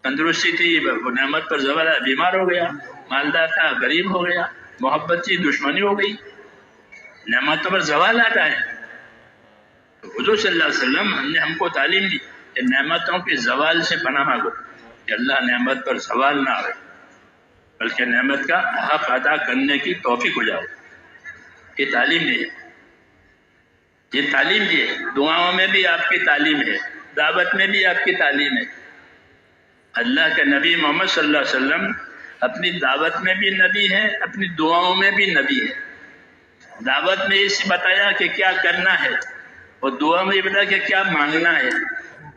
تندرستی تھی، وہ نعمت پر زوال آیا، بیمار ہو گیا، مالدار تھا غریب ہو گیا، محبت تھی دشمنی ہو گئی۔ نعمتوں پر زوال آتا ہے حضور صلی اللہ علیہ وسلم نے ہم کو تعلیم دی کہ نعمتوں کے زوال سے پناہ مانگو، کہ اللہ نعمت پر زوال نہ آئے، بلکہ نعمت کا حق ادا کرنے کی توفیق ہو جاؤ۔ یہ تعلیم دی ہے، یہ تعلیم دی ہے۔ دعاؤں میں بھی آپ کی تعلیم ہے، دعوت میں بھی آپ کی تعلیم ہے۔ اللہ کے نبی محمد صلی اللہ علیہ وسلم اپنی دعوت میں بھی نبی ہے، اپنی دعاؤں میں بھی نبی ہے۔ دعوت میں اسے بتایا کہ کیا کرنا ہے، اور دعا میں یہ بتایا کہ کیا مانگنا ہے،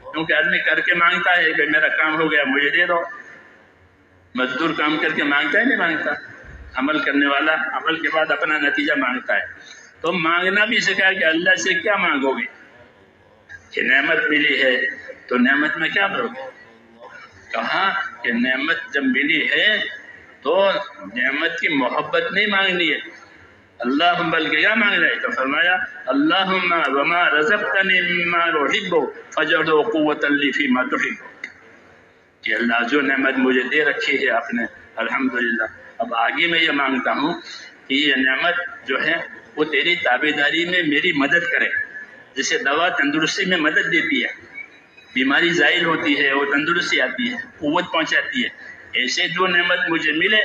کیونکہ آدمی کر کے مانگتا ہے کہ میرا کام ہو گیا مجھے دے دو، مزدور کام کر کے مانگتا ہے نہیں مانگتا، عمل کرنے والا عمل کے بعد اپنا نتیجہ مانگتا ہے۔ تو مانگنا بھی سکھایا کہ اللہ سے کیا مانگو گے، کہ نعمت ملی ہے تو نعمت میں کیا کرو گے؟ کہا کہ نعمت جب ملی ہے تو نعمت کی محبت نہیں مانگنی ہے، اللہم بلکہ کیا مانگنا ہے؟ تو فرمایا اللہم وما رزقتنی مما احب فاجعل قوۃ لی فیما تحب، کہ اللہ جو نعمت مجھے دے رکھی ہے آپ نے الحمدللہ، اب آگے میں یہ مانگتا ہوں کہ یہ نعمت جو ہے وہ تیری تابعداری میں میری مدد کرے، جیسے دوا تندرستی میں مدد دیتی ہے، بیماری زائل ہوتی ہے، وہ تندرستی آتی ہے، قوت پہنچاتی ہے، ایسے جو نعمت مجھے ملے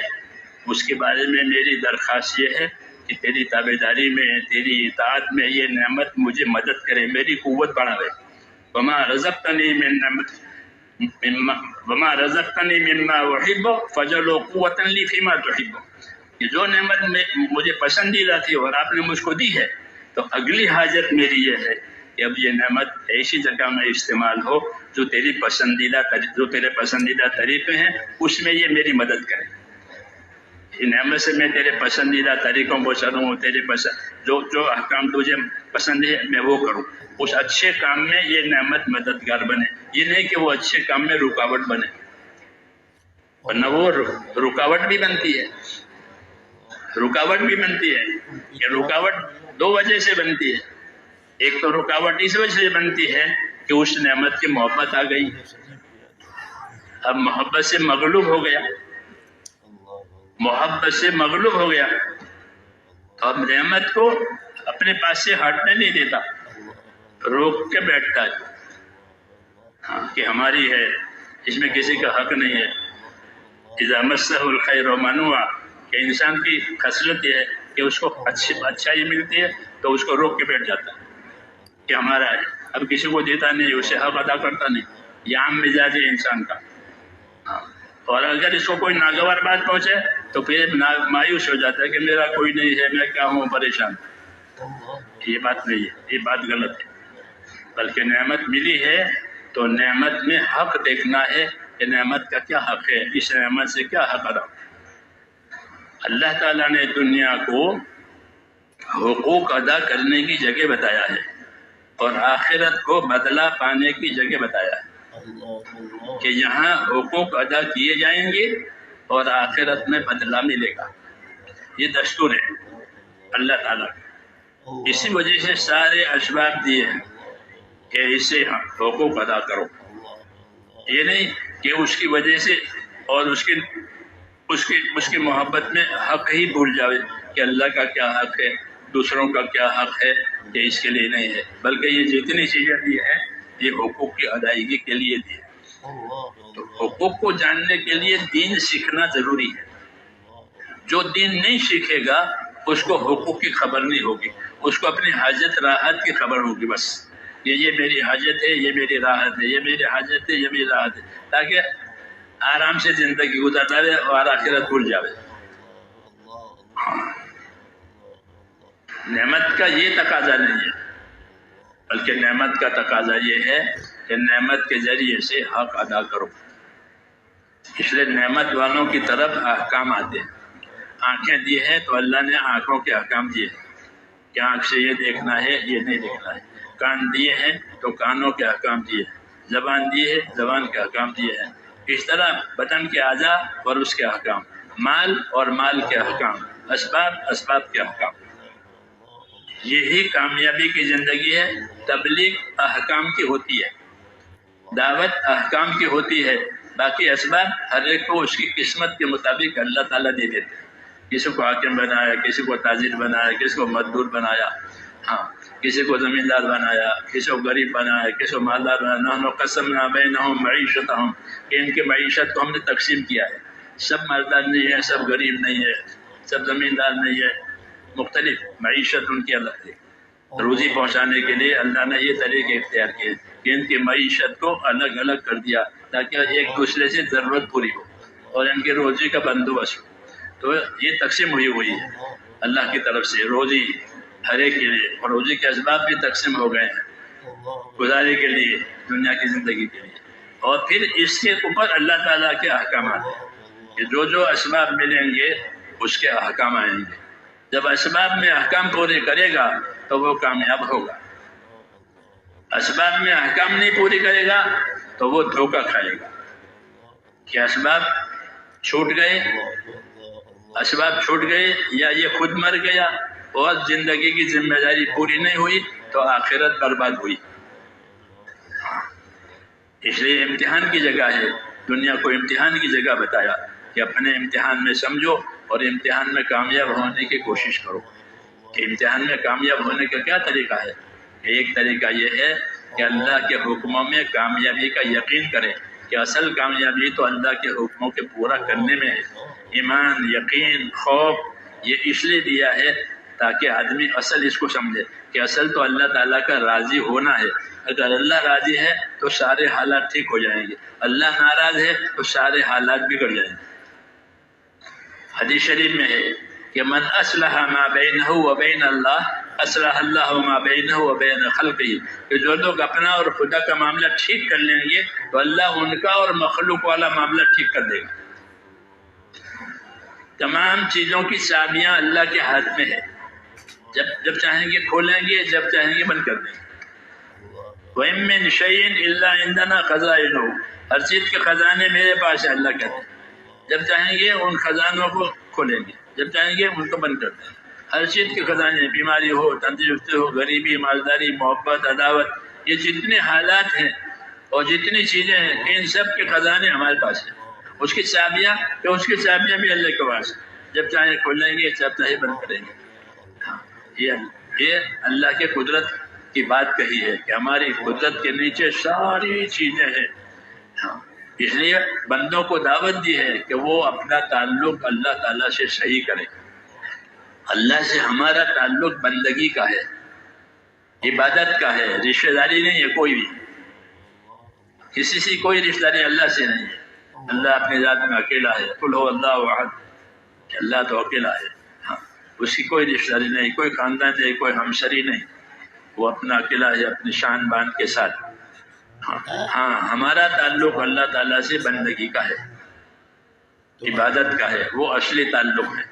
اس کے بارے میں میری درخواست یہ ہے کہ تیری تابعداری میں، تیری اطاعت میں یہ نعمت مجھے مدد کرے، میری قوت بڑھاوے۔ وما رزقتنی من نعمت وما رزقتنی مما احب فاجعل قوۃ لی فیما تحب، کہ جو نعمت مجھے پسندیدہ تھی اور آپ نے مجھ کو دی ہے، تو اگلی حاجت میری یہ ہے کہ اب یہ نعمت ایسی جگہ میں استعمال ہو جو تیرے پسندیدہ طریقے ہیں اس میں یہ میری مدد کرے۔ یہ نعمت سے میں تیرے پسندیدہ طریقوں کو چلوں، تیرے جو احکام تجھے پسند ہے میں وہ کروں، اس اچھے کام میں یہ نعمت مددگار بنے، یہ نہیں کہ وہ اچھے کام میں رکاوٹ بنے، ورنہ وہ رکاوٹ بھی بنتی ہے، رکاوٹ بھی بنتی ہے۔ یہ رکاوٹ دو وجہ سے بنتی ہے، ایک تو رکاوٹ اس وجہ سے بنتی ہے کہ اس نعمت کی محبت آ گئی، اب محبت سے مغلوب ہو گیا، محبت سے مغلوب ہو گیا تو اب نعمت کو اپنے پاس سے ہٹنے نہیں دیتا، روک کے بیٹھتا ہے، ہاں کہ ہماری ہے، اس میں کسی کا حق نہیں ہے۔ اذا مسہ الخیر منوع، کہ انسان کی خصلت یہ ہے کہ اس کو اچھائی ملتی ہے تو اس کو روک کے بیٹھ جاتا ہے کہ ہمارا ہے، اب کسی کو دیتا نہیں، اسے حق ادا کرتا نہیں، یہ عام مزاج ہے انسان کا۔ ہاں، اور اگر اس کو کوئی ناگوار بات پہنچے تو پھر مایوس ہو جاتا ہے کہ میرا کوئی نہیں ہے، میں کیا ہوں پریشان۔ یہ بات نہیں ہے، یہ بات غلط ہے، بلکہ نعمت ملی ہے تو نعمت میں حق دیکھنا ہے کہ نعمت کا کیا حق ہے، اس نعمت سے کیا حق ادا۔ اللہ تعالیٰ نے دنیا کو حقوق ادا کرنے کی جگہ بتایا ہے اور آخرت کو بدلہ پانے کی جگہ بتایا ہے، کہ یہاں حقوق ادا کیے جائیں گے اور آخرت میں بدلہ ملے گا، یہ دستور ہے اللہ تعالیٰ کا۔ اسی وجہ سے سارے اسباب دیے ہیں کہ اسے حقوق ادا کرو، یہ نہیں کہ اس کی وجہ سے اور اس کی محبت میں حق ہی بھول جاوے کہ اللہ کا کیا حق ہے، دوسروں کا کیا حق ہے، کہ اس کے لیے نہیں ہے، بلکہ یہ جتنی چیزیں دی ہیں یہ حقوق کی ادائیگی کے لیے دی ہے۔ تو حقوق کو جاننے کے لیے دین سیکھنا ضروری ہے، جو دین نہیں سیکھے گا اس کو حقوق کی خبر نہیں ہوگی، اس کو اپنی حاجت راحت کی خبر ہوگی، بس یہ میری حاجت ہے، یہ میری راحت ہے، یہ میری حاجت ہے، یہ میری راحت ہے، تاکہ آرام سے زندگی گزارتا رہے اور آخرت بھول جاوے۔ نعمت کا یہ تقاضا نہیں ہے، بلکہ نعمت کا تقاضا یہ ہے کہ نعمت کے ذریعے سے حق ادا کرو۔ اس لیے نعمت والوں کی طرف احکام آتے ہیں۔ آنکھیں دی ہیں تو اللہ نے آنکھوں کے احکام دیے ہیں کہ آنکھ سے یہ دیکھنا ہے، یہ نہیں دیکھنا ہے۔ کان دیے ہیں تو کانوں کے احکام دیے ہیں۔ زبان دی ہے، زبان کے احکام دیے ہیں۔ اس طرح بدن کے اعضاء اور اس کے احکام، مال اور مال کے احکام، اسباب کے احکام۔ یہی کامیابی کی زندگی ہے۔ تبلیغ احکام کی ہوتی ہے، دعوت احکام کی ہوتی ہے، باقی اسباب ہر ایک کو اس کی قسمت کے مطابق اللہ تعالیٰ دے دیتے ہیں۔ کسی کو حاکم بنایا، کسی کو تاجر بنایا، کسی کو مزدور بنایا، ہاں، کسی کو زمیندار بنایا، کسی کو غریب بنایا، کسی کو مالدار بنایا. نحن قسمنا بینہم معیشتہم، کہ ان کی معیشت کو ہم نے تقسیم کیا ہے. سب مالدار نہیں ہے، سب غریب نہیں ہے، سب زمیندار نہیں ہے، مختلف معیشت ان کی الگ ہے. روزی پہنچانے کے لیے اللہ نے یہ طریقے اختیار کیے کہ ان کی معیشت کو الگ الگ کر دیا تاکہ ایک دوسرے سے ضرورت پوری ہو اور ان کی روزی کا بندوبست ہو. تو یہ تقسیم ہوئی ہے اللہ کی طرف سے روزی ہر ایک کے لیے، اور روزی کے اسباب بھی تقسیم ہو گئے ہیں گزارے کے لیے، دنیا کی زندگی کے لیے. اور پھر اس کے اوپر اللہ تعالیٰ کے احکامات ہیں کہ جو جو اسباب ملیں گے اس کے احکام آئیں گے. جب اسباب میں احکام پورے کرے گا تو وہ کامیاب ہوگا. اسباب میں احکام نہیں پوری کرے گا تو وہ دھوکہ کھائے گا. کہ اسباب چھوٹ گئے یا یہ خود مر گیا اور زندگی کی ذمہ داری پوری نہیں ہوئی تو آخرت برباد ہوئی. اس لیے امتحان کی جگہ ہے، دنیا کو امتحان کی جگہ بتایا کہ اپنے امتحان میں سمجھو اور امتحان میں کامیاب ہونے کی کوشش کرو. کہ امتحان میں کامیاب ہونے کا کیا طریقہ ہے؟ ایک طریقہ یہ ہے کہ اللہ کے حکموں میں کامیابی کا یقین کریں کہ اصل کامیابی تو اللہ کے حکموں کے پورا کرنے میں ہے. ایمان، یقین، خوف یہ اس لیے دیا ہے تاکہ آدمی اصل اس کو سمجھے کہ اصل تو اللہ تعالیٰ کا راضی ہونا ہے. اگر اللہ راضی ہے تو سارے حالات ٹھیک ہو جائیں گے، اللہ ناراض ہے تو سارے حالات بگڑ جائیں گے. حدیث شریف میں ہے کہ من اصلح ما بینہ و بین اللہ اصلح اللہ ما بینہ و بین خلقہ، کہ جو لوگ اپنا اور خدا کا معاملہ ٹھیک کر لیں گے تو اللہ ان کا اور مخلوق والا معاملہ ٹھیک کر دے گا. تمام چیزوں کی چابیاں اللہ کے ہاتھ میں ہے، جب چاہیں گے کھولیں گے، جب چاہیں گے بند کر دیں گے. وَإِن مِّن شَيْءٍ إِلَّا عِندَنَا خَزَائِنُهُ، ہر چیز کے خزانے میرے پاس ہے، اللہ کہتے ہیں. جب چاہیں گے ان خزانوں کو کھولیں گے، جب چاہیں گے ان کو بند کر دیں گے. ہر چیز کے خزانے، بیماری ہو، تندرستی ہو، غریبی، مالداری، محبت، عداوت، یہ جتنے حالات ہیں اور جتنی چیزیں ہیں ان سب کے خزانے ہمارے پاس ہیں. اس کی چابیاں بھی اللہ کے پاس ہیں، جب چاہیں کھولیں گے، جب چاہیں بند کریں گے. یہ اللہ کے قدرت کی بات کہی ہے کہ ہماری قدرت کے نیچے ساری چیزیں ہیں. اس لیے بندوں کو دعوت دی ہے کہ وہ اپنا تعلق اللہ تعالیٰ سے صحیح کریں. اللہ سے ہمارا تعلق بندگی کا ہے، عبادت کا ہے، رشتہ داری نہیں ہے. کوئی بھی کسی سے کوئی رشتہ داری اللہ سے نہیں ہے. اللہ اپنی ذات میں اکیلا ہے. قل هو اللہ احد، اللہ تو اکیلا ہے. اس کی کوئی رشتہ داری نہیں، کوئی خاندان نہیں، کوئی ہمشری نہیں. وہ اپنا اکیلا ہے اپنی شان بان کے ساتھ. ہاں، ہمارا تعلق اللہ تعالیٰ سے بندگی کا ہے، عبادت کا ہے. وہ اصلی تعلق ہے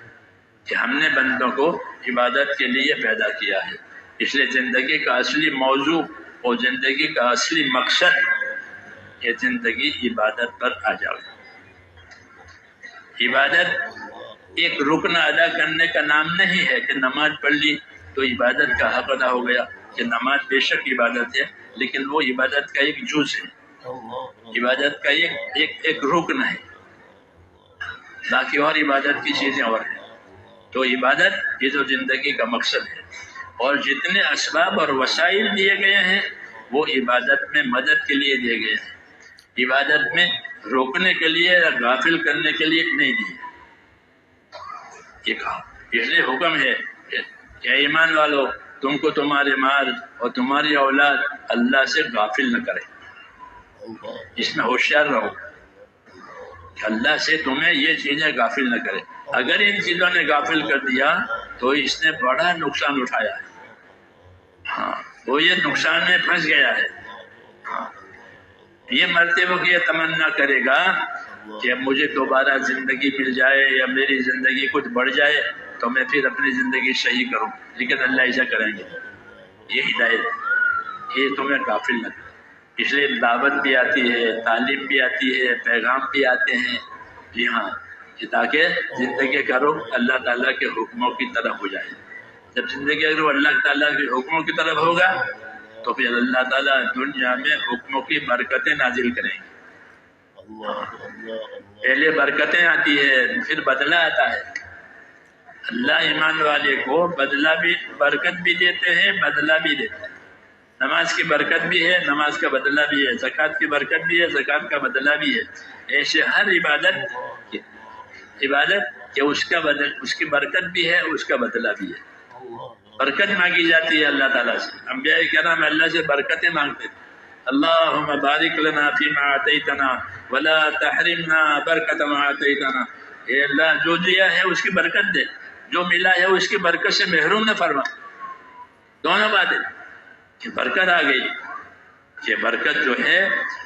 کہ ہم نے بندوں کو عبادت کے لیے پیدا کیا ہے. اس لیے زندگی کا اصلی موضوع اور زندگی کا اصلی مقصد یہ زندگی عبادت پر آ جائے. عبادت ایک رکن ادا کرنے کا نام نہیں ہے کہ نماز پڑھ لی تو عبادت کا حق ادا ہو گیا. کہ نماز بے شک عبادت ہے لیکن وہ عبادت کا ایک جز ہے، عبادت کا ایک رکن ہے، باقی اور عبادت کی چیزیں اور ہیں. تو عبادت یہ جو زندگی کا مقصد ہے، اور جتنے اسباب اور وسائل دیے گئے ہیں وہ عبادت میں مدد کے لیے دیے گئے ہیں، عبادت میں روکنے کے لیے یا غافل کرنے کے لیے نہیں دیے. یہ کہا اس لیے حکم ہے کہ ایمان والو تم کو تمہارے مال اور تمہاری اولاد اللہ سے غافل نہ کرے. اس میں ہوشیار رہو کہ اللہ سے تمہیں یہ چیزیں غافل نہ کرے. اگر ان چیزوں نے غافل کر دیا تو اس نے بڑا نقصان اٹھایا ہے. ہاں، وہ یہ نقصان میں پھنس گیا ہے. ہاں، یہ مرتے وقت یہ تمنا کرے گا کہ اب مجھے دوبارہ زندگی مل جائے یا میری زندگی کچھ بڑھ جائے تو میں پھر اپنی زندگی صحیح کروں. لیکن اللہ ایسا کریں گے. یہ ہدایت یہ تمہیں غافل نہ کرے. اس لیے دعوت بھی آتی ہے، تعلیم بھی آتی ہے، پیغام بھی آتے ہیں. جی ہاں، تاکہ زندگی کا رخ اللہ تعالیٰ کے حکموں کی طرف ہو جائے. جب زندگی کا رخ اللہ تعالیٰ کے حکموں کی طرف ہوگا تو پھر اللہ تعالیٰ دنیا میں حکموں کی برکتیں نازل کریں گے. پہلے برکتیں آتی ہے، پھر بدلہ آتا ہے. اللہ ایمان والے کو بدلہ بھی برکت بھی دیتے ہیں، بدلہ بھی دیتے ہیں۔ نماز کی برکت بھی ہے، نماز کا بدلہ بھی ہے، زکوٰۃ کی برکت بھی ہے، زکوٰۃ کا بدلہ بھی ہے۔ ایسے ہر عبادت کہ اس کی برکت بھی ہے، اس کا بدلہ بھی ہے۔ برکت مانگی جاتی ہے اللہ تعالیٰ سے، انبیاء کرام اللہ سے برکتیں مانگتے تھے۔ اللہم بارک لنا فیما آتیتنا ولا تحرمنا برکت ما آتیتنا، اے اللہ جو دیا ہے اس کی برکت دے، جو ملا ہے اس کی برکت سے محروم نہ فرما۔ دونوں باتیں کہ برکت آ گئی، کہ برکت جو ہے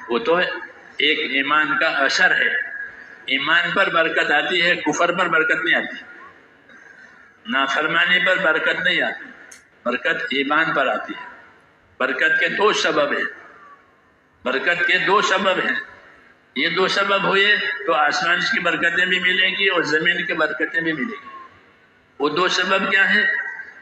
وہ تو ایک ایمان کا اثر ہے۔ ایمان پر برکت آتی ہے، کفر پر برکت نہیں آتی، نافرمانی پر برکت نہیں آتی، برکت ایمان پر آتی ہے۔ برکت کے دو سبب ہیں، برکت کے دو سبب ہیں۔ یہ دو سبب ہوئے تو آسمان کی برکتیں بھی ملیں گی اور زمین کی برکتیں بھی ملیں گی۔ وہ دو سبب کیا ہیں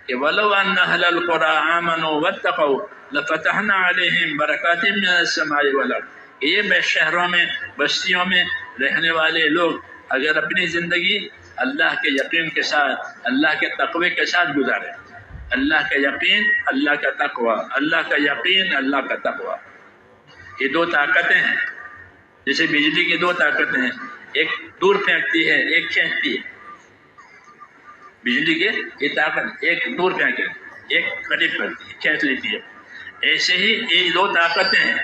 کہ وَلَوْ أَنَّ أَهْلَ الْقُرَىٰ آمَنُوا وَاتَّقَوْا لَفَتَحْنَا عَلَيْهِمْ بَرَكَاتٍ مِّنَ السَّمَاءِ وَالْأَرْضِ۔ یہ شہروں میں، بستیوں میں رہنے والے لوگ اگر اپنی زندگی اللہ کے یقین کے ساتھ، اللہ کے تقوی کے ساتھ گزارے، اللہ کا یقین، اللہ کا تقوی، اللہ کا یقین، اللہ کا تقوی، یہ دو طاقتیں ہیں۔ جیسے بجلی کی دو طاقتیں ہیں، ایک دور پھینکتی ہے، ایک کھینچتی ہے۔ بجلی کے یہ طاقت ایک دور پھینکے، ایک قریب کرتی ہے، کھینچ لیتی ہے۔ ایسے ہی یہ دو طاقتیں ہیں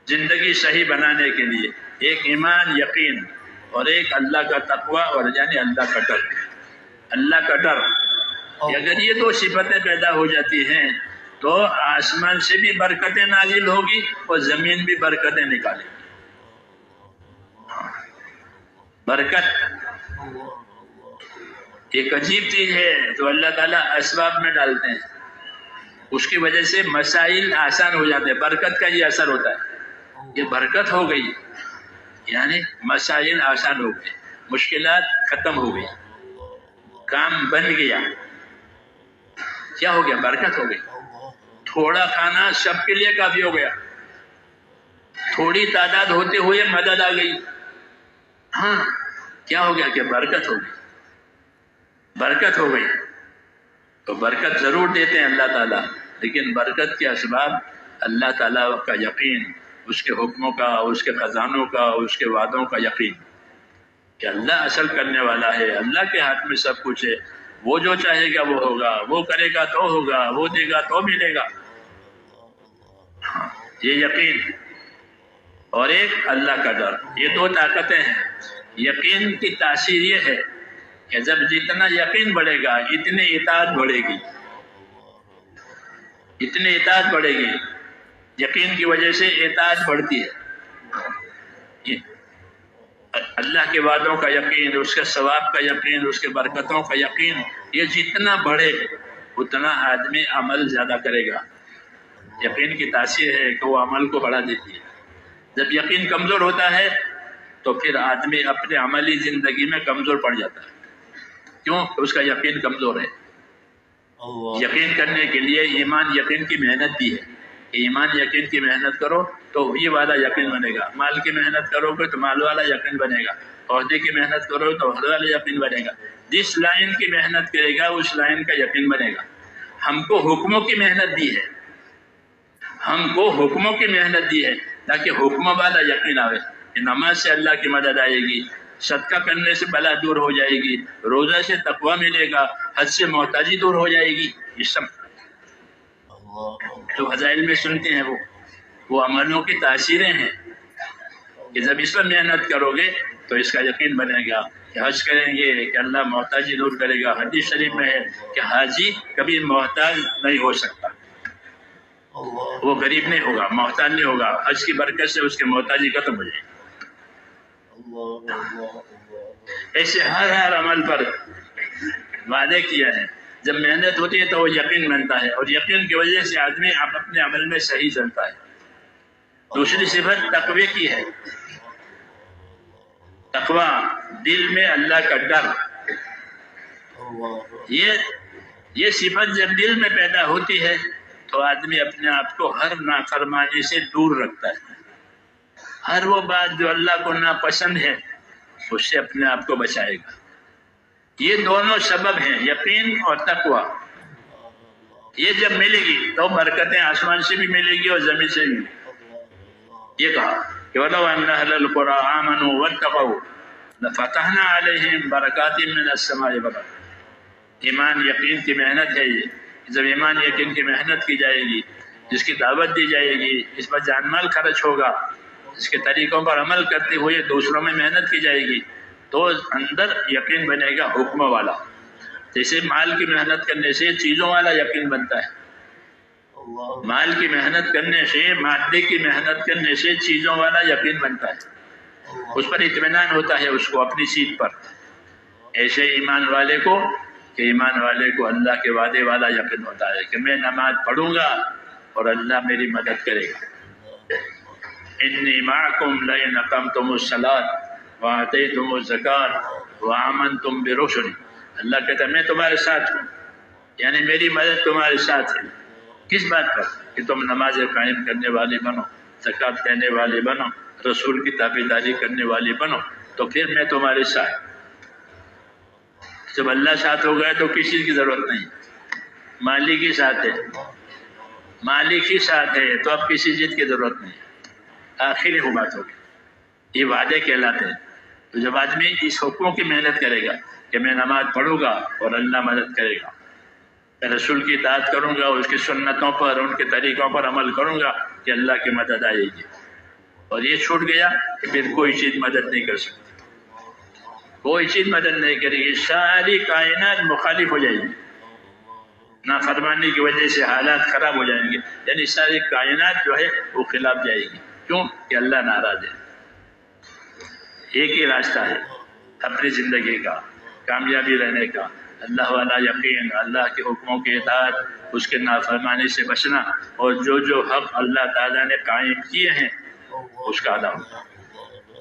زندگی صحیح بنانے کے لیے، ایک ایمان یقین اور ایک اللہ کا تقوی اور یعنی اللہ کا ڈر۔ اللہ کا ڈر، اگر یہ دو صفتیں پیدا ہو جاتی ہیں تو آسمان سے بھی برکتیں نازل ہوگی اور زمین بھی برکتیں نکالے گی۔ برکت ایک عجیب چیز ہے جو اللہ تعالیٰ اسباب میں ڈالتے ہیں، اس کی وجہ سے مسائل آسان ہو جاتے ہیں۔ برکت کا یہ اثر ہوتا ہے، یہ برکت ہو گئی یعنی مسائل آسان ہو گئے، مشکلات ختم ہو گئی، کام بن گیا۔ کیا ہو گیا؟ برکت ہو گئی۔ تھوڑا کھانا سب کے لیے کافی ہو گیا، تھوڑی تعداد ہوتے ہوئے مدد آ گئی۔ ہاں، کیا ہو گیا کہ برکت ہو گئی، برکت ہو گئی۔ تو برکت ضرور دیتے ہیں اللہ تعالیٰ، لیکن برکت کے اسباب اللہ تعالیٰ کا یقین، اس کے حکموں کا، اس کے خزانوں کا، اس کے وعدوں کا یقین کہ اللہ اصل کرنے والا ہے، اللہ کے ہاتھ میں سب کچھ ہے، وہ جو چاہے گا وہ ہوگا، وہ کرے گا تو ہوگا، وہ دے گا تو ملے گا۔ ہاں، یہ یقین اور ایک اللہ کا ڈر، یہ دو طاقتیں ہیں۔ یقین کی تاثیر یہ ہے کہ جب جتنا یقین بڑھے گا اتنی اطاعت بڑھے گی، اتنی اطاعت بڑھے گی۔ یقین کی وجہ سے اطاعت بڑھتی ہے۔ اللہ کے وعدوں کا یقین، اس کے ثواب کا یقین، اس کے برکتوں کا یقین، یہ جتنا بڑھے اتنا آدمی عمل زیادہ کرے گا۔ یقین کی تاثیر ہے کہ وہ عمل کو بڑھا دیتی ہے۔ جب یقین کمزور ہوتا ہے تو پھر آدمی اپنے عملی زندگی میں کمزور پڑ جاتا ہے۔ کیوں؟ اس کا یقین کمزور ہے۔ یقین کرنے کے لیے ایمان یقین کی محنت بھی ہے۔ ایمان یقین کی محنت کرو تو یہ والا یقین بنے گا، مال کی محنت کرو گے تو مال والا یقین بنے گا، عہدے کی محنت کرو تو عہدے والا یقین بنے گا۔ جس لائن کی محنت کرے گا اس لائن کا یقین بنے گا۔ ہم کو حکموں کی محنت دی ہے، ہم کو حکموں کی محنت دی ہے تاکہ حکموں والا یقین آئے کہ نماز سے اللہ کی مدد آئے گی، صدقہ کرنے سے بلا دور ہو جائے گی، روزہ سے تقویٰ ملے گا، حج سے محتاجی دور ہو جائے گی۔ یہ سب جو فضائل میں سنتے ہیں وہ عملوں کی تاثیریں ہیں کہ جب اس پر محنت کرو گے تو اس کا یقین بنے گا کہ حج کریں گے کہ اللہ محتاجی دور کرے گا۔ حدیث شریف میں ہے کہ حاجی کبھی محتاج نہیں ہو سکتا، وہ غریب نہیں ہوگا، محتاج نہیں ہوگا، حج کی برکت سے اس کی محتاجی ختم ہو جائے گی۔ ایسے ہر عمل پر وعدے کیا ہے۔ جب محنت ہوتی ہے تو وہ یقین بنتا ہے اور یقین کی وجہ سے آدمی اپنے عمل میں صحیح چلتا ہے۔ دوسری صفت تقوی کی ہے۔ تقوی دل میں اللہ کا ڈر، یہ صفت جب دل میں پیدا ہوتی ہے تو آدمی اپنے آپ کو ہر نافرمانی سے دور رکھتا ہے۔ ہر وہ بات جو اللہ کو ناپسند ہے اس سے اپنے آپ کو بچائے گا۔ یہ دونوں سبب ہیں، یقین اور تقوی. یہ جب ملے گی تو برکتیں آسمان سے بھی ملے گی اور زمین سے بھی. یہ کہا کہ وَلَوْ أَنَّ أَهْلَ الْقُرَىٰ آمَنُوا وَاتَّقَوْا لَفَتَحْنَا عَلَيْهِمْ بَرَكَاتٍ مِّنَ السَّمَاءِ وَالْأَرْضِ. ایمان یقین کی محنت ہے یہ. جب ایمان یقین کی محنت کی جائے گی، جس کی دعوت دی جائے گی، اس پر جان مال خرچ ہوگا، اس کے طریقوں پر عمل کرتے ہوئے دوسروں میں محنت کی جائے گی، تو اندر یقین بنے گا حکم والا. جیسے مال کی محنت کرنے سے چیزوں والا یقین بنتا ہے، مال کی محنت کرنے سے، مادے کی محنت کرنے سے چیزوں والا یقین بنتا ہے، اس پر اطمینان ہوتا ہے اس کو اپنی سیٹ پر. ایسے ایمان والے کو اللہ کے وعدے والا یقین ہوتا ہے کہ میں نماز پڑھوں گا اور اللہ میری مدد کرے گا. انی معکم لئن اقمتم الصلاۃ وآتیتم الزکاۃ وآمنتم برسلی. اللہ کہتا ہے میں تمہارے ساتھ ہوں، یعنی میری مدد تمہارے ساتھ ہے. کس بات پر؟ کہ تم نماز قائم کرنے والے بنو، زکوٰۃ دینے والے بنو، رسول کی تابعداری کرنے والے بنو، تو پھر میں تمہارے ساتھ. جب اللہ ساتھ ہو گیا تو کسی کی ضرورت نہیں. مالک ہی ساتھ ہے، مالک ہی ساتھ ہے تو اب کسی چیز کی ضرورت نہیں. آخر وہ بات ہوگی. یہ وعدے کہلاتے ہیں. تو جب آدمی اس حکموں کی محنت کرے گا کہ میں نماز پڑھوں گا اور اللہ مدد کرے گا، میں رسول کی اطاعت کروں گا، اس کی سنتوں پر، ان کے طریقوں پر عمل کروں گا، کہ اللہ کی مدد آئے گی. اور یہ چھوٹ گیا کہ پھر کوئی چیز مدد نہیں کر سکتی، کوئی چیز مدد نہیں کرے گی. ساری کائنات مخالف ہو جائے گی، نافرمانی کی وجہ سے حالات خراب ہو جائیں گے. یعنی ساری کائنات جو ہے وہ خلاف جائے گی. کیوں؟ کہ اللہ ناراض ہے. ایک ہی راستہ ہے اپنی زندگی کا کامیابی رہنے کا، اللہ والا یقین، اللہ کے حکموں کی اطاعت، اس کے نافرمانی سے بچنا، اور جو حق اللہ تعالیٰ نے قائم کیے ہیں اس کا ادا ہونا.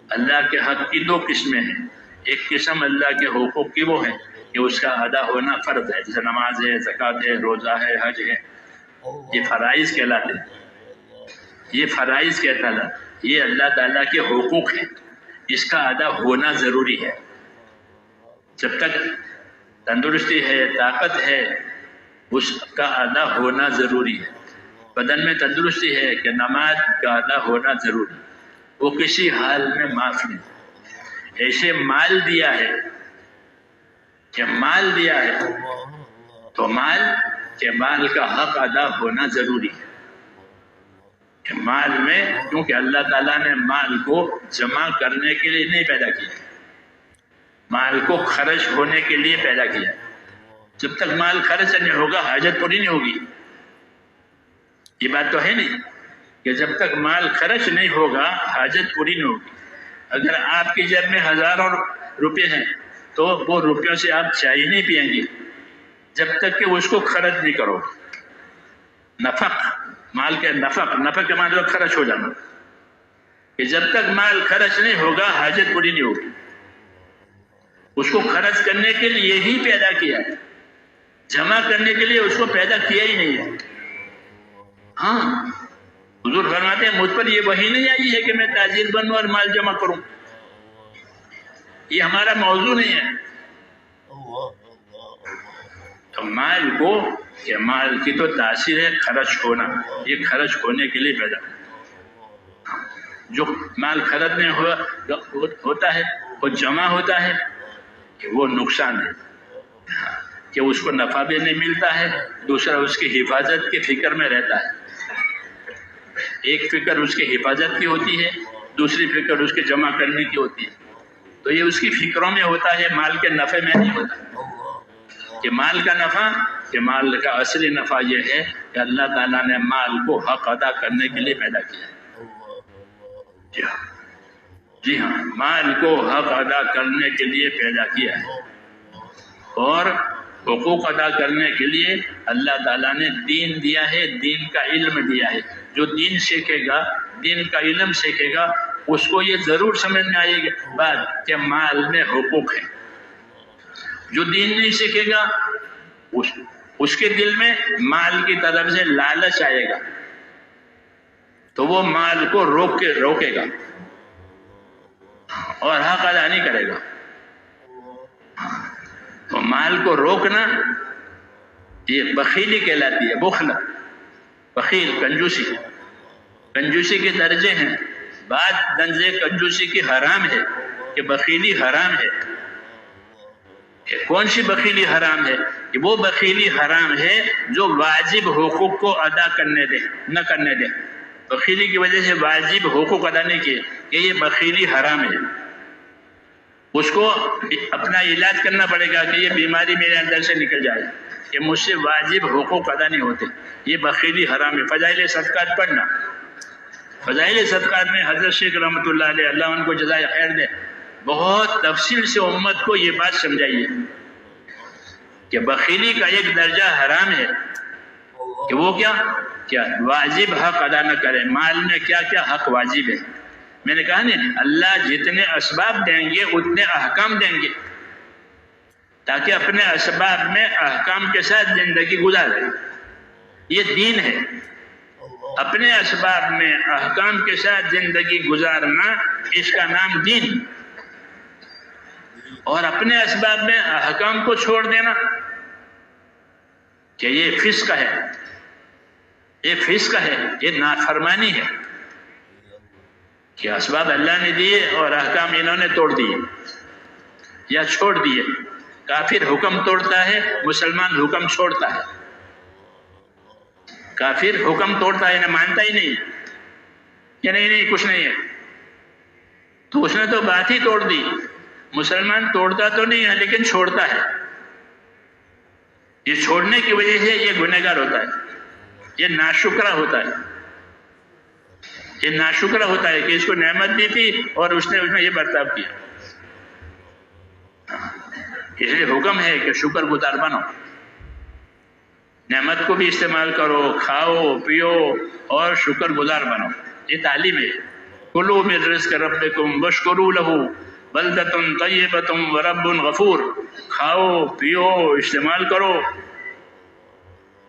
اللہ کے حق کی دو قسمیں ہیں. ایک قسم اللہ کے حقوق کی وہ ہے کہ اس کا ادا ہونا فرض ہے، جیسے نماز ہے، زکوٰۃ ہے، روزہ ہے، حج ہے. یہ فرائض کہلاتے ہیں. یہ فرائض کہتا ہے، یہ اللہ تعالیٰ کے حقوق ہیں، اس کا ادا ہونا ضروری ہے. جب تک تندرستی ہے، طاقت ہے، اس کا ادا ہونا ضروری ہے. بدن میں تندرستی ہے کہ نماز کا ادا ہونا ضروری ہے، وہ کسی حال میں معاف نہیں. ایسے مال دیا ہے کہ مال دیا ہے تو مال کا حق ادا ہونا ضروری ہے. کہ مال میں، کیونکہ اللہ تعالیٰ نے مال کو جمع کرنے کے لیے نہیں پیدا کیا، مال کو خرچ ہونے کے لیے پیدا کیا. جب تک مال خرچ نہیں ہوگا حاجت پوری نہیں ہوگی. یہ بات تو ہے نہیں کہ جب تک مال خرچ نہیں ہوگا حاجت پوری نہیں ہوگی. اگر آپ کی جیب میں ہزاروں روپے ہیں تو وہ روپیوں سے آپ چائے نہیں پئیں گے جب تک کہ اس کو خرچ نہیں کرو. نفق، مال کے نفق کے معنی خرچ ہو جانا، کہ جب تک مال خرچ نہیں ہوگا حاجت پوری نہیں ہوگی. اس کو خرچ کرنے کے لیے ہی پیدا کیا ہے، جمع کرنے کے لیے اس کو پیدا کیا ہی نہیں ہے. ہاں، حضور فرماتے ہیں مجھ پر یہ وحی نہیں آئی ہے کہ میں تاجر بنوں اور مال جمع کروں. یہ ہمارا موضوع نہیں ہے. تو مال کو، کہ مال کی تو تاثیر ہے خرچ ہونا، یہ خرچ ہونے کے لیے پیدا. جو مال خرچ نہیں ہوتا ہے وہ جمع ہوتا ہے کہ وہ نقصان ہے، کہ اس کو نفع بھی نہیں ملتا ہے، دوسرا اس کی حفاظت کی فکر میں رہتا ہے. ایک فکر اس کی حفاظت کی ہوتی ہے، دوسری فکر اس کے جمع کرنے کی ہوتی ہے. تو یہ اس کی فکروں میں ہوتا ہے، مال کے نفع میں نہیں ہوتا. کہ مال کا نفع، کہ مال کا اصلی نفع یہ ہے کہ اللہ تعالیٰ نے مال کو حق ادا کرنے کے لیے پیدا کیا ہے. جی ہاں، مال کو حق ادا کرنے کے لیے پیدا کیا ہے، اور حقوق ادا کرنے کے لیے اللہ تعالیٰ نے دین دیا ہے، دین کا علم دیا ہے. جو دین سیکھے گا، دین کا علم سیکھے گا، اس کو یہ ضرور سمجھ میں آئے گی بات کہ مال میں حقوق ہے. جو دین نہیں سیکھے گا اس کے دل میں مال کی طرف سے لالچ آئے گا، تو وہ مال کو روکے گا اور حق ادا نہیں کرے گا. تو مال کو روکنا یہ بخیلی کہلاتی ہے، بخل، بخیل، کنجوسی۔ کنجوسی کے درجے ہیں، بعض درجے کنجوسی کی حرام ہے کہ بخیلی حرام ہے۔ کون سی بخیلی حرام ہے؟ کہ وہ بخیلی حرام ہے جو واجب حقوق کو ادا نہ کرنے دے۔ بخیلی کی وجہ سے واجب حقوق ادا نہیں کیے، کہ یہ بخیلی حرام ہے۔ اس کو اپنا علاج کرنا پڑے گا کہ یہ بیماری میرے اندر سے نکل جائے کہ مجھ سے واجب حقوق ادا نہیں ہوتے، یہ بخیلی حرام ہے۔ فضائل صدقات پڑھنا، فضائل صدقات میں حضرت شیخ رحمۃ اللہ علیہ، اللہ ان کو جزائے خیر دے، بہت تفصیل سے امت کو یہ بات سمجھائیے کہ بخیلی کا ایک درجہ حرام ہے کہ وہ کیا واجب حق ادا نہ کرے۔ مال میں کیا کیا حق واجب ہے؟ میں نے کہا نہیں، اللہ جتنے اسباب دیں گے اتنے احکام دیں گے، تاکہ اپنے اسباب میں احکام کے ساتھ زندگی گزارے۔ یہ دین ہے، اپنے اسباب میں احکام کے ساتھ زندگی گزارنا، اس کا نام دین۔ اور اپنے اسباب میں احکام کو چھوڑ دینا کہ یہ فسق ہے، یہ فسق ہے، یہ نافرمانی ہے کہ اسباب اللہ نے دیے اور احکام انہوں نے توڑ دیے یا چھوڑ دیے۔ کافر حکم توڑتا ہے، مسلمان حکم چھوڑتا ہے۔ کافر حکم توڑتا ہے، مانتا ہی نہیں کہ نہیں کچھ نہیں ہے، تو اس نے تو بات ہی توڑ دی۔ مسلمان توڑتا تو نہیں ہے لیکن چھوڑتا ہے۔ یہ چھوڑنے کی وجہ سے یہ گنہگار ہوتا ہے، یہ ناشکرا ہوتا ہے، یہ ناشکرا ہوتا ہے کہ اس کو نعمت دی تھی اور اس نے یہ برتاؤ کیا۔ اس لیے حکم ہے کہ شکر گزار بنو، نعمت کو بھی استعمال کرو، کھاؤ پیو اور شکر گزار بنو۔ یہ تعلیم ہے۔ کلوا من رزق ربکم واشکروا لہ بلدۃ طیبۃ ورب غفور۔ کھاؤ پیو استعمال کرو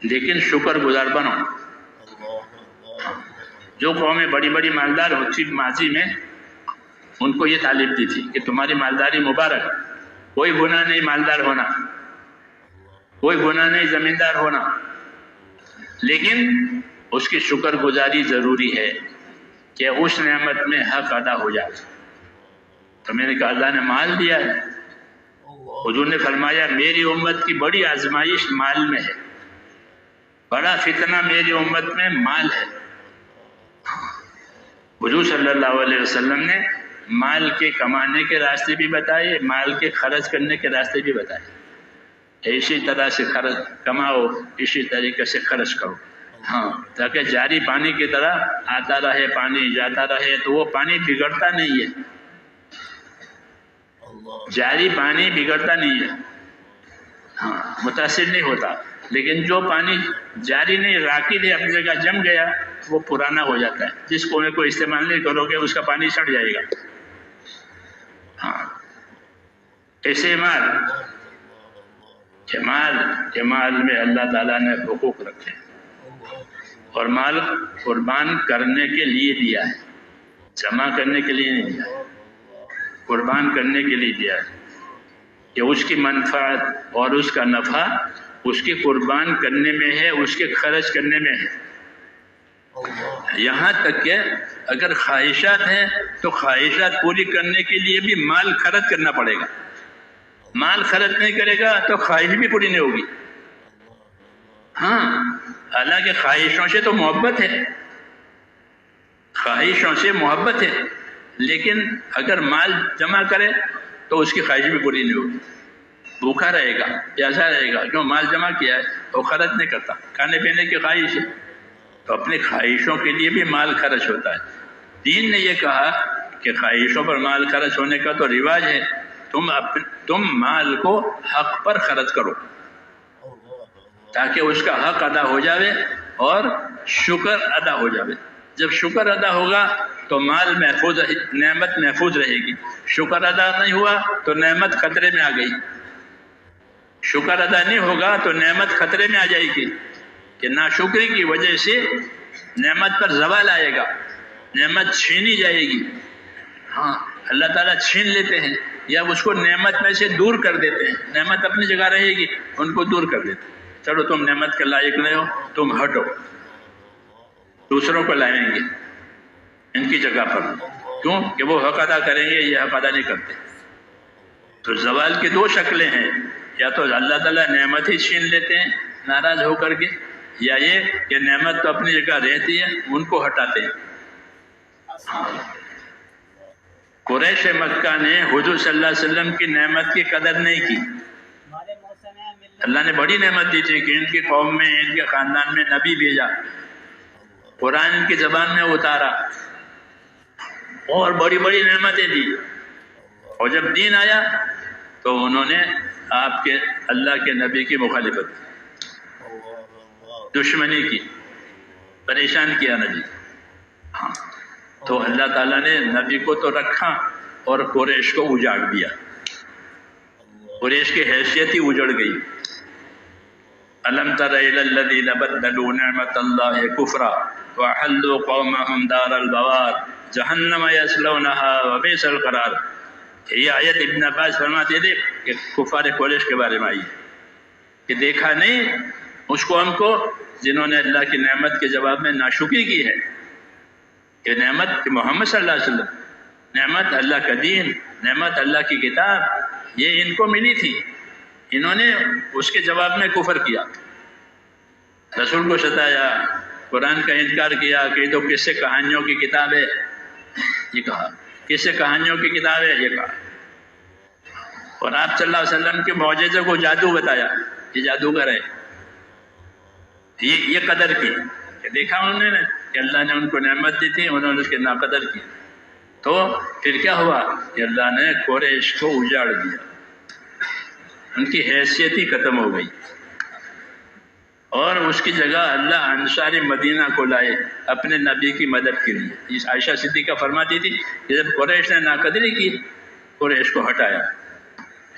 لیکن شکر گزار بنو۔ جو قومیں بڑی بڑی مالدار ہوتی ماضی میں، ان کو یہ تعلیم دی تھی کہ تمہاری مالداری مبارک، کوئی گناہ نہیں مالدار ہونا، کوئی گناہ نہیں زمیندار ہونا، لیکن اس کی شکر گزاری ضروری ہے کہ اس نعمت میں حق ادا ہو جائے۔ تو میں نے کہا اللہ نے مال دیا ہے، حضور نے فرمایا میری امت کی بڑی آزمائش مال میں ہے، بڑا فتنہ میری امت میں مال ہے۔ حضور صلی اللہ علیہ وسلم نے مال کے کمانے کے راستے بھی بتائے، مال کے خرچ کرنے کے راستے بھی بتائے۔ اسی طرح سے خرچ کماؤ، اسی طریقے سے خرچ کرو، ہاں، تاکہ جاری پانی کی طرح آتا رہے، پانی جاتا رہے، تو وہ پانی بگڑتا نہیں ہے، جاری پانی بگڑتا نہیں ہے، ہاں، متاثر نہیں ہوتا۔ لیکن جو پانی جاری نہیں، راکد ہے، اپنی جگہ جم گیا، وہ پرانا ہو جاتا ہے، جس کونے کو استعمال نہیں کرو گے اس کا پانی سڑ جائے گا۔ ہاں، ایسے مال میں اللہ تعالیٰ نے حقوق رکھے اور مال قربان کرنے کے لیے دیا ہے، جمع کرنے کے لیے نہیں دیا ہے، قربان کرنے کے لیے دیا ہے کہ اس کی منفعت اور اس کا نفع اس کے قربان کرنے میں ہے، اس کے خرچ کرنے میں ہے۔ یہاں تک کہ اگر خواہشات ہیں تو خواہشات پوری کرنے کے لیے بھی مال خرچ کرنا پڑے گا۔ مال خرچ نہیں کرے گا تو خواہش بھی پوری نہیں ہوگی۔ ہاں، حالانکہ خواہشوں سے تو محبت ہے، خواہشوں سے محبت ہے، لیکن اگر مال جمع کرے تو اس کی خواہش بھی پوری نہیں ہوگی، بھوکا رہے گا، پیاسا رہے گا، کیوں مال جمع کیا ہے وہ خرچ نہیں کرتا، کھانے پینے کی خواہش ہے تو اپنی خواہشوں کے لیے بھی مال خرچ ہوتا ہے۔ دین نے یہ کہا کہ خواہشوں پر مال خرچ ہونے کا تو رواج ہے، تم مال کو حق پر خرچ کرو تاکہ اس کا حق ادا ہو جاوے اور شکر ادا ہو جاوے۔ جب شکر ادا ہوگا تو مال محفوظ، نعمت محفوظ رہے گی۔ شکر ادا نہیں ہوا تو نعمت خطرے میں آ گئی، شکر ادا نہیں ہوگا تو نعمت خطرے میں آ جائے گی کہ ناشکری کی وجہ سے نعمت پر زوال آئے گا، نعمت چھینی جائے گی۔ ہاں، اللہ تعالیٰ چھین لیتے ہیں، یا اس کو نعمت میں سے دور کر دیتے ہیں. نعمت اپنی جگہ رہے گی، ان کو دور کر دیتے ہیں. چلو تم نعمت کے لائق نہیں ہو، تم ہٹو، دوسروں کو لائیں گے ان کی جگہ پر. کیوں کہ وہ حق ادا کریں گے، یہ حق ادا نہیں کرتے. تو زوال کی دو شکلیں ہیں، یا تو اللہ تعالیٰ نعمت ہی چھین لیتے ہیں ناراض ہو کر کے، یا یہ کہ نعمت تو اپنی جگہ رہتی ہے، ان کو ہٹاتے ہیں. قریش مکہ نے حضور صلی اللہ علیہ وسلم کی نعمت کی قدر نہیں کی. اللہ نے بڑی نعمت دی تھی کہ ان کی قوم میں، ان کے خاندان میں نبی بھیجا، قرآن ان کی زبان میں اتارا، اور بڑی بڑی نعمتیں دی. اور جب دین آیا تو انہوں نے آپ کے اللہ کے نبی کی مخالفت کی، دشمنی کی، پریشان کیا نبی. ہاں تو اللہ تعالیٰ نے نبی کو تو رکھا اور قریش کو اجاڑ دیا. قریش کی حیثیت ہی اجڑ گئی. الم تر الی الذین بدلوا نعمت اللہ کفرا واحلوا قومهم دار البوار جہنم یصلونها وبئس القرار. یہ آیت ابن عباس فرماتے تھے کہ کفار قریش کے بارے میں آئی کہ دیکھا نہیں اس قوم کو جنہوں نے اللہ کی نعمت کے جواب میں ناشکری کی ہے. کہ نعمت کہ محمد صلی اللہ علیہ وسلم، نعمت اللہ کا دین، نعمت اللہ کی کتاب، یہ ان کو ملی تھی، انہوں نے اس کے جواب میں کفر کیا، رسول کو ستایا، قرآن کا انکار کیا کہ یہ تو قصے کہانیوں کی کتاب ہے. یہ کہا قصے کہانیوں کی کتاب ہے، یہ کہا. اور آپ صلی اللہ علیہ وسلم کے معجزے کو جادو بتایا، یہ جادوگر ہے. یہ قدر کی کہ دیکھا انہوں نے کہ اللہ نے ان کو نعمت دی تھی، انہوں نے اس کے ناقدر کی. تو پھر کیا ہوا کہ اللہ نے قریش کو اجاڑ دیا، ان کی حیثیت ہی ختم ہو گئی. اور اس کی جگہ اللہ انصار مدینہ کو لائے اپنے نبی کی مدد کے لیے. عائشہ صدیقہ فرماتی تھی کہ جب قریش نے ناقدری کی، قریش کو ہٹایا.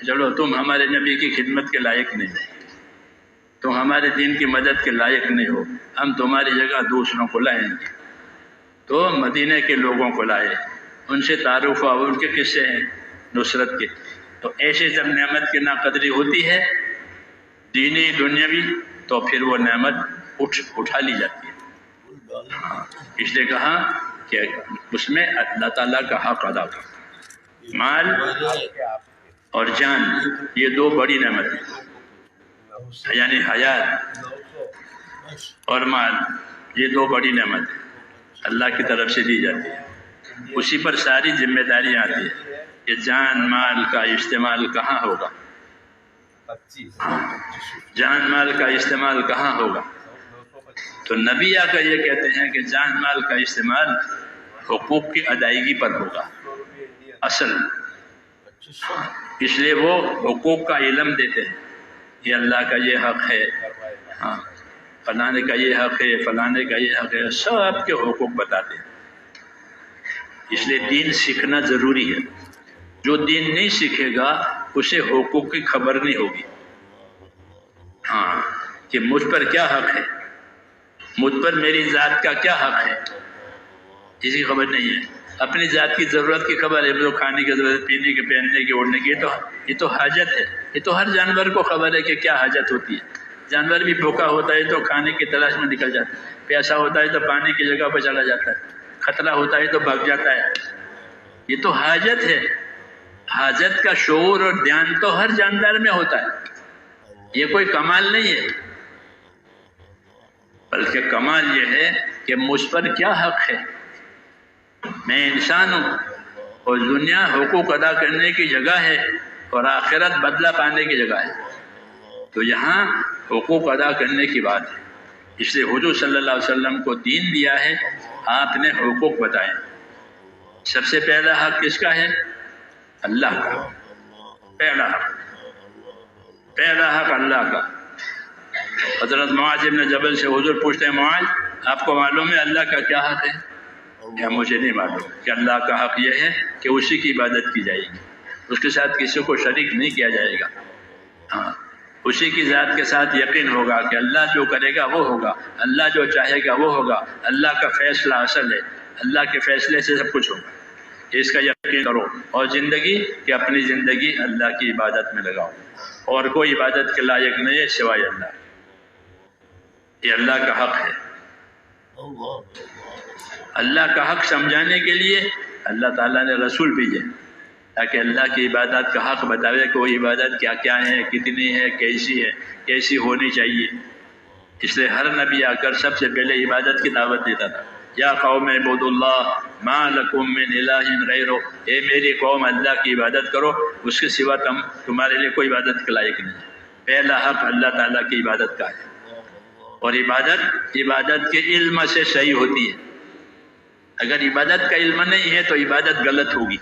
چلو تم ہمارے نبی کی خدمت کے لائق نہیں ہو، تم ہمارے دین کی مدد کے لائق نہیں ہو، ہم تمہاری جگہ دوسروں کو لائیں گے. تو مدینہ کے لوگوں کو لائے، ان سے تعارف ہوا، ان کے قصے ہیں نصرت کے. تو ایسے جب نعمت کی ناقدری ہوتی ہے دینی دنیاوی، تو پھر وہ نعمت اٹھا لی جاتی ہے. اس لیے کہا کہ اس میں اللہ تعالیٰ کا حق ادا کر. مال اور جان یہ دو بڑی نعمت ہیں، یعنی حیات اور مال یہ دو بڑی نعمت ہیں، اللہ کی طرف سے دی جاتی ہے. اسی پر ساری ذمہ داریاں آتی ہے کہ جان مال کا استعمال کہاں ہوگا، جان مال کا استعمال کہاں ہوگا. تو نبی آ کر یہ کہتے ہیں کہ جان مال کا استعمال حقوق کی ادائیگی پر ہوگا اصل. اس لیے وہ حقوق کا علم دیتے ہیں، یہ اللہ کا یہ حق ہے، ہاں فلانے کا یہ حق ہے، فلانے کا یہ حق ہے، سب کے حقوق بتاتے ہیں. اس لیے دین سیکھنا ضروری ہے. جو دین نہیں سیکھے گا اسے حقوق کی خبر نہیں ہوگی. ہاں کہ مجھ پر کیا حق ہے، مجھ پر میری ذات کا کیا حق ہے، اس کی خبر نہیں ہے. اپنی ذات کی ضرورت کی خبر ہے، جو کھانے کی ضرورت، پینے کی، پہننے کی، اوڑھنے کی، یہ تو حاجت ہے. یہ تو ہر جانور کو خبر ہے کہ کیا حاجت ہوتی ہے. جانور بھی بھوکا ہوتا ہے تو کھانے کی تلاش میں نکل جاتا ہے، پیاسا ہوتا ہے تو پانی کی جگہ پہ چلا جاتا ہے، خطرہ ہوتا ہے تو بھاگ جاتا ہے. یہ تو حاجت ہے. حاجت کا شعور اور دھیان تو ہر جاندار میں ہوتا ہے. یہ کوئی کمال نہیں ہے، بلکہ کمال یہ ہے کہ مجھ پر کیا حق ہے. میں انسان ہوں اور دنیا حقوق ادا کرنے کی جگہ ہے اور آخرت بدلہ پانے کی جگہ ہے. تو یہاں حقوق ادا کرنے کی بات ہے. اس لیے حضور صلی اللہ علیہ وسلم کو دین دیا ہے، آپ نے حقوق بتائے. سب سے پہلا حق کس کا ہے؟ اللہ کا. پہلا حق اللہ کا. حضرت معاذ بن جبل سے حضور پوچھتے ہیں، معاذ آپ کو معلوم ہے اللہ کا کیا حق ہے؟ یا مجھے نہیں معلوم. کہ اللہ کا حق یہ ہے کہ اسی کی عبادت کی جائے گی، اس کے ساتھ کسی کو شریک نہیں کیا جائے گا. ہاں اسی کی ذات کے ساتھ یقین ہوگا کہ اللہ جو کرے گا وہ ہوگا، اللہ جو چاہے گا وہ ہوگا، اللہ کا فیصلہ اصل ہے، اللہ کے فیصلے سے سب کچھ ہوگا. اس کا یقین کرو، اور زندگی کہ اپنی زندگی اللہ کی عبادت میں لگاؤ، اور کوئی عبادت کے لائق نہیں ہے سوائے اللہ۔ یہ اللہ کا حق ہے۔ اللہ کا حق سمجھانے کے لیے اللہ تعالیٰ نے رسول بھیجے تاکہ اللہ کی عبادت کا حق بتاوے کہ وہ عبادت کیا کیا ہے، کتنی ہے، کیسی ہونی چاہیے۔ اس لیے ہر نبی آ کر سب سے پہلے عبادت کی دعوت دیتا تھا۔ یا قوم اعبدوا اللہ ما لکم من الہ غیرہ، اے میری قوم اللہ کی عبادت کرو، اس کے سوا تمہارے لیے کوئی عبادت کے لائق نہیں ہے۔ پہلا حق اللہ تعالیٰ کی عبادت کا ہے، اور عبادت کے علم سے صحیح ہوتی ہے۔ اگر عبادت کا علم نہیں ہے تو عبادت غلط ہوگی۔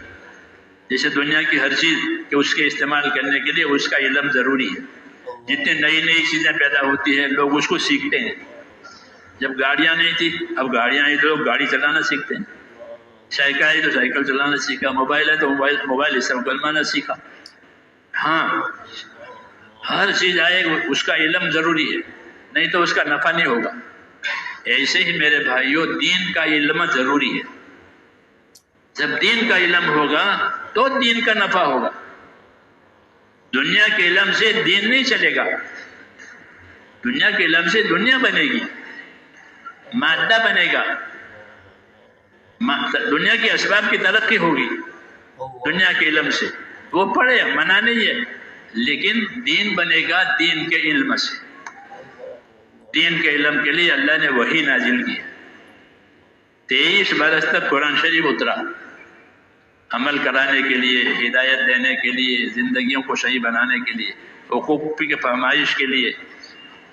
جیسے دنیا کی ہر چیز کہ اس کے استعمال کرنے کے لیے اس کا علم ضروری ہے۔ جتنے نئی چیزیں پیدا ہوتی ہیں لوگ اس کو سیکھتے ہیں۔ جب گاڑیاں نہیں تھی، اب گاڑیاں آئی تو لوگ گاڑی چلانا سیکھتے ہیں، سائیکل آئی تو سائیکل چلانا سیکھا، موبائل ہے تو موبائل استعمال کرنا سیکھا۔ ہاں، ہر چیز آئے اس کا علم ضروری ہے، نہیں تو اس کا نفع نہیں ہوگا۔ ایسے ہی میرے بھائیوں دین کا علم ضروری ہے۔ جب دین کا علم ہوگا تو دین کا نفع ہوگا۔ دنیا کے علم سے دین نہیں چلے گا، دنیا کے علم سے دنیا بنے گی، مادہ بنے گا، دنیا کے اسباب کی ترقی ہوگی دنیا کے علم سے۔ وہ پڑھے منع نہیں ہے، لیکن دین بنے گا دین کے علم سے۔ دین کے علم کے لیے اللہ نے وحی نازل کی۔ 23 برس تک قرآن شریف اترا، عمل کرانے کے لیے، ہدایت دینے کے لیے، زندگیوں کو صحیح بنانے کے لیے، حقوق کی فرمائش کے لیے،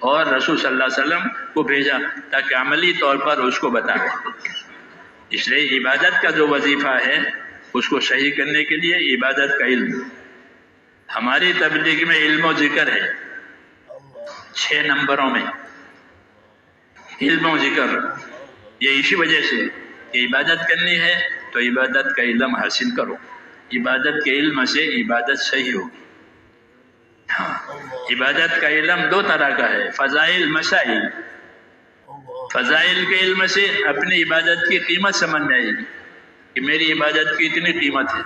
اور رسول صلی اللہ علیہ وسلم کو بھیجا تاکہ عملی طور پر اس کو بتائے۔ اس لیے عبادت کا جو وظیفہ ہے اس کو صحیح کرنے کے لیے عبادت کا علم۔ ہماری تبلیغ میں علم و ذکر ہے 6 نمبروں میں، علم و ذکر۔ یہ اسی وجہ سے کہ عبادت کرنی ہے تو عبادت کا علم حاصل کرو، عبادت کے علم سے عبادت صحیح ہوگی۔ ہاں، عبادت کا علم 2 طرح کا ہے، فضائل، مسائل۔ فضائل کے علم سے اپنی عبادت کی قیمت سمجھ میں آئے گی کہ میری عبادت کی اتنی قیمت ہے۔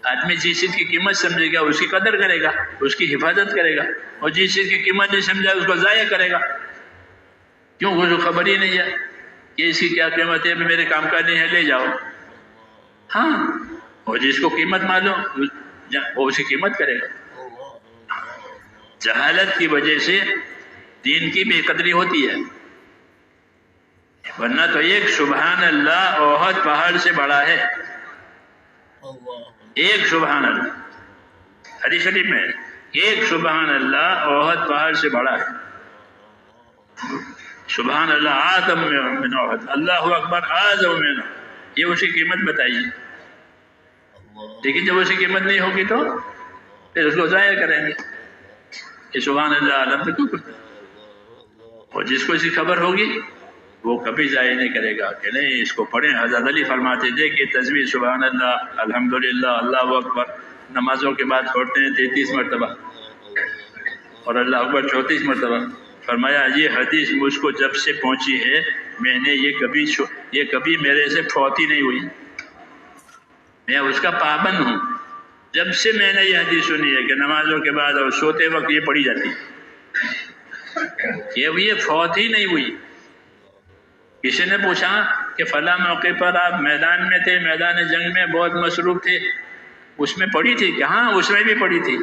آدمی جس چیز کی قیمت سمجھے گا اس کی قدر کرے گا، اس کی حفاظت کرے گا، اور جس چیز کی قیمت نہیں سمجھا اس کو ضائع کرے گا۔ کیوں؟ اس کو خبر ہی نہیں ہے کہ اس کی کیا قیمت ہے، میرے کام کا نہیں ہے، لے جاؤ۔ ہاں، اور جس کو قیمت معلوم وہ اسی قیمت کرے گا۔ جہالت کی وجہ سے دین کی بے قدری ہوتی ہے، ورنہ تو ایک سبحان اللہ احد پہاڑ سے بڑا ہے۔ ایک سبحان اللہ، حدیث شریف میں ایک سبحان اللہ احد پہاڑ سے بڑا ہے۔ سبحان اللہ اعظم من احد، اللہ اکبر اعظم من احد، یہ اسی قیمت بتائیے۔ لیکن جب اسی قیمت نہیں ہوگی تو پھر اس کو ضائع کریں گے کہ سبحان اللہ عالم تو کیوں کرتے، اور جس کو اس کی خبر ہوگی وہ کبھی ضائع نہیں کرے گا کہ نہیں اس کو پڑھیں۔ حضرت علی فرماتے تھے کہ تسبیح سبحان اللہ، الحمدللہ، اللہ اکبر نمازوں کے بعد پڑھتے ہیں 33 مرتبہ، اور اللہ اکبر 34 مرتبہ۔ فرمایا یہ حدیث مجھ کو جب سے پہنچی ہے میں نے یہ کبھی میرے سے فوت ہی نہیں ہوئی، میں اس کا پابند ہوں۔ جب سے میں نے یہ حدیث سنی ہے کہ نمازوں کے بعد اور سوتے وقت یہ پڑھی جاتی ہے، یہ فوت ہی نہیں ہوئی۔ کسی نے پوچھا کہ فلاں موقع پر آپ میدان میں تھے، میدان جنگ میں بہت مصروف تھے، اس میں پڑھی تھی کہ ہاں اس میں بھی پڑھی تھی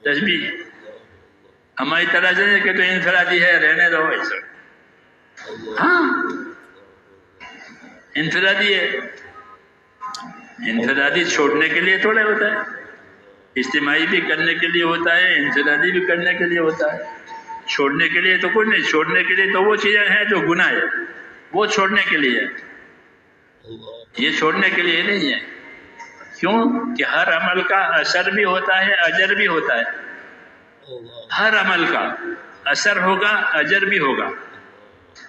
تسبیح۔ ہماری طرح سے کہ تو انفرادی ہے رہنے دو ایسا، ہاں انفرادی ہے، انفرادی چھوڑنے کے لیے تھوڑا ہوتا ہے، اجتماعی بھی کرنے کے لیے ہوتا ہے، انفرادی بھی کرنے کے لیے ہوتا ہے۔ چھوڑنے کے لیے تو کچھ نہیں، چھوڑنے کے لیے تو وہ چیزیں ہیں جو گناہ ہے، وہ چھوڑنے کے لیے ہے، یہ چھوڑنے کے لیے نہیں ہے۔ کیوں کہ ہر عمل کا اثر بھی ہوتا ہے، اجر بھی ہوتا ہے۔ ہر عمل کا اثر ہوگا، اجر بھی ہوگا۔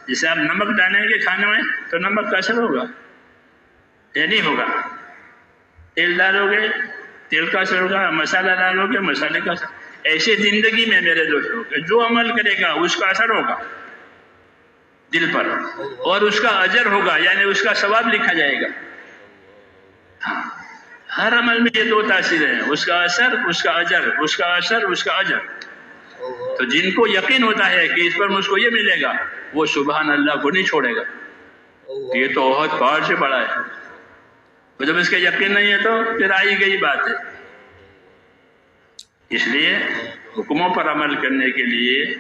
جیسے آپ نمک ڈالیں گے کھانے میں تو نمک کا اثر ہوگا، یہ نہیں ہوگا۔ تیل ڈالو گے تیل کا اثر ہوگا، مسالہ ڈالو گے مسالے کا اثر۔ ایسے زندگی میں میرے دوستوں جو عمل کرے گا اس کا اثر ہوگا دل پر، اور اس کا اجر ہوگا، یعنی اس کا ثواب لکھا جائے گا۔ ہر عمل میں یہ دو تاثیریں ہیں، اس کا اثر، اس کا اجر، اس کا اثر، اس کا اجر۔ تو جن کو یقین ہوتا ہے کہ اس پر مجھ کو یہ ملے گا، وہ سبحان اللہ کو نہیں چھوڑے گا، یہ تو بہت پہاڑ سے بڑا ہے۔ تو جب اس کا یقین نہیں ہے تو پھر آئی گئی بات ہے۔ اس لیے حکموں پر عمل کرنے کے لیے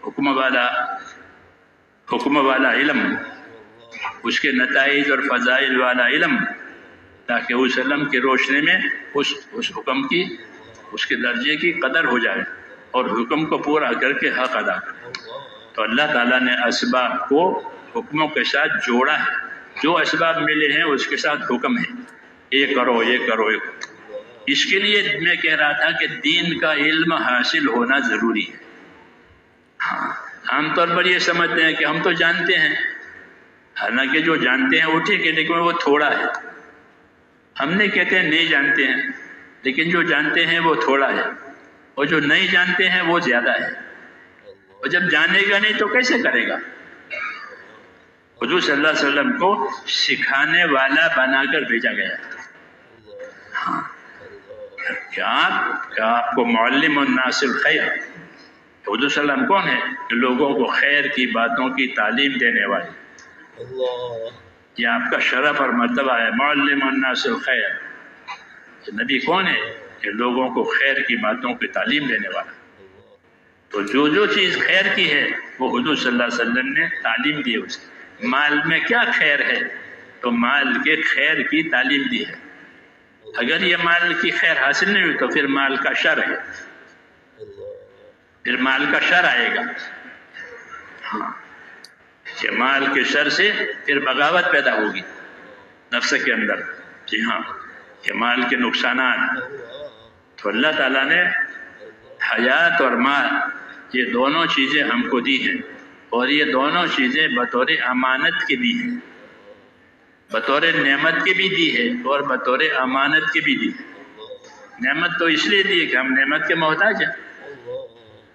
حکم والا علم، اس کے نتائج اور فضائل والا علم، تاکہ اس علم کی روشنی میں اس حکم کی، اس کے درجے کی قدر ہو جائے اور حکم کو پورا کر کے حق ادا کرے۔ تو اللہ تعالیٰ نے اسباب کو حکموں کے ساتھ جوڑا ہے، جو اسباب ملے ہیں اس کے ساتھ حکم ہے، یہ کرو یہ کرو یہ کرو۔ اس کے لیے میں کہہ رہا تھا کہ دین کا علم حاصل ہونا ضروری ہے۔ ہاں، عام طور پر یہ سمجھتے ہیں کہ ہم تو جانتے ہیں، حالانکہ جو جانتے ہیں وہ ٹھیک ہے، لیکن وہ تھوڑا ہے۔ ہم نہیں کہتے ہیں نہیں جانتے ہیں، لیکن جو جانتے ہیں وہ تھوڑا ہے، اور جو نہیں جانتے ہیں وہ زیادہ ہے۔ اور جب جانے گا نہیں تو کیسے کرے گا؟ حضور صلی اللہ علیہ وسلم کو سکھانے والا بنا کر بھیجا گیا۔ ہاں، کیا آپ کو معلم الناس الخیر، حضور صلی اللہ علیہ وسلم کون ہے؟ کہ لوگوں کو خیر کی باتوں کی تعلیم دینے والے۔ یہ آپ کا شرف اور مرتبہ ہے، معلم الناس الخیر۔ نبی کون ہے؟ کہ لوگوں کو خیر کی باتوں کی تعلیم دینے والا۔ تو جو چیز خیر کی ہے وہ حضور صلی اللہ علیہ وسلم نے تعلیم دی اسے۔ مال میں کیا خیر ہے؟ تو مال کے خیر کی تعلیم دی ہے۔ اگر یہ مال کی خیر حاصل نہیں ہوئی تو پھر مال کا شر ہے، پھر مال کا شر آئے گا۔ ہاں، کہ مال کے شر سے پھر بغاوت پیدا ہوگی نفس کے اندر۔ جی ہاں، یہ مال کے نقصانات۔ تو اللہ تعالیٰ نے حیات اور مال، یہ دونوں چیزیں ہم کو دی ہیں، اور یہ دونوں چیزیں بطور امانت کی دی ہیں، بطور نعمت کی بھی دی ہے اور بطور امانت کی بھی دی ہے۔ نعمت تو اس لیے دی ہے کہ ہم نعمت کے محتاج ہیں۔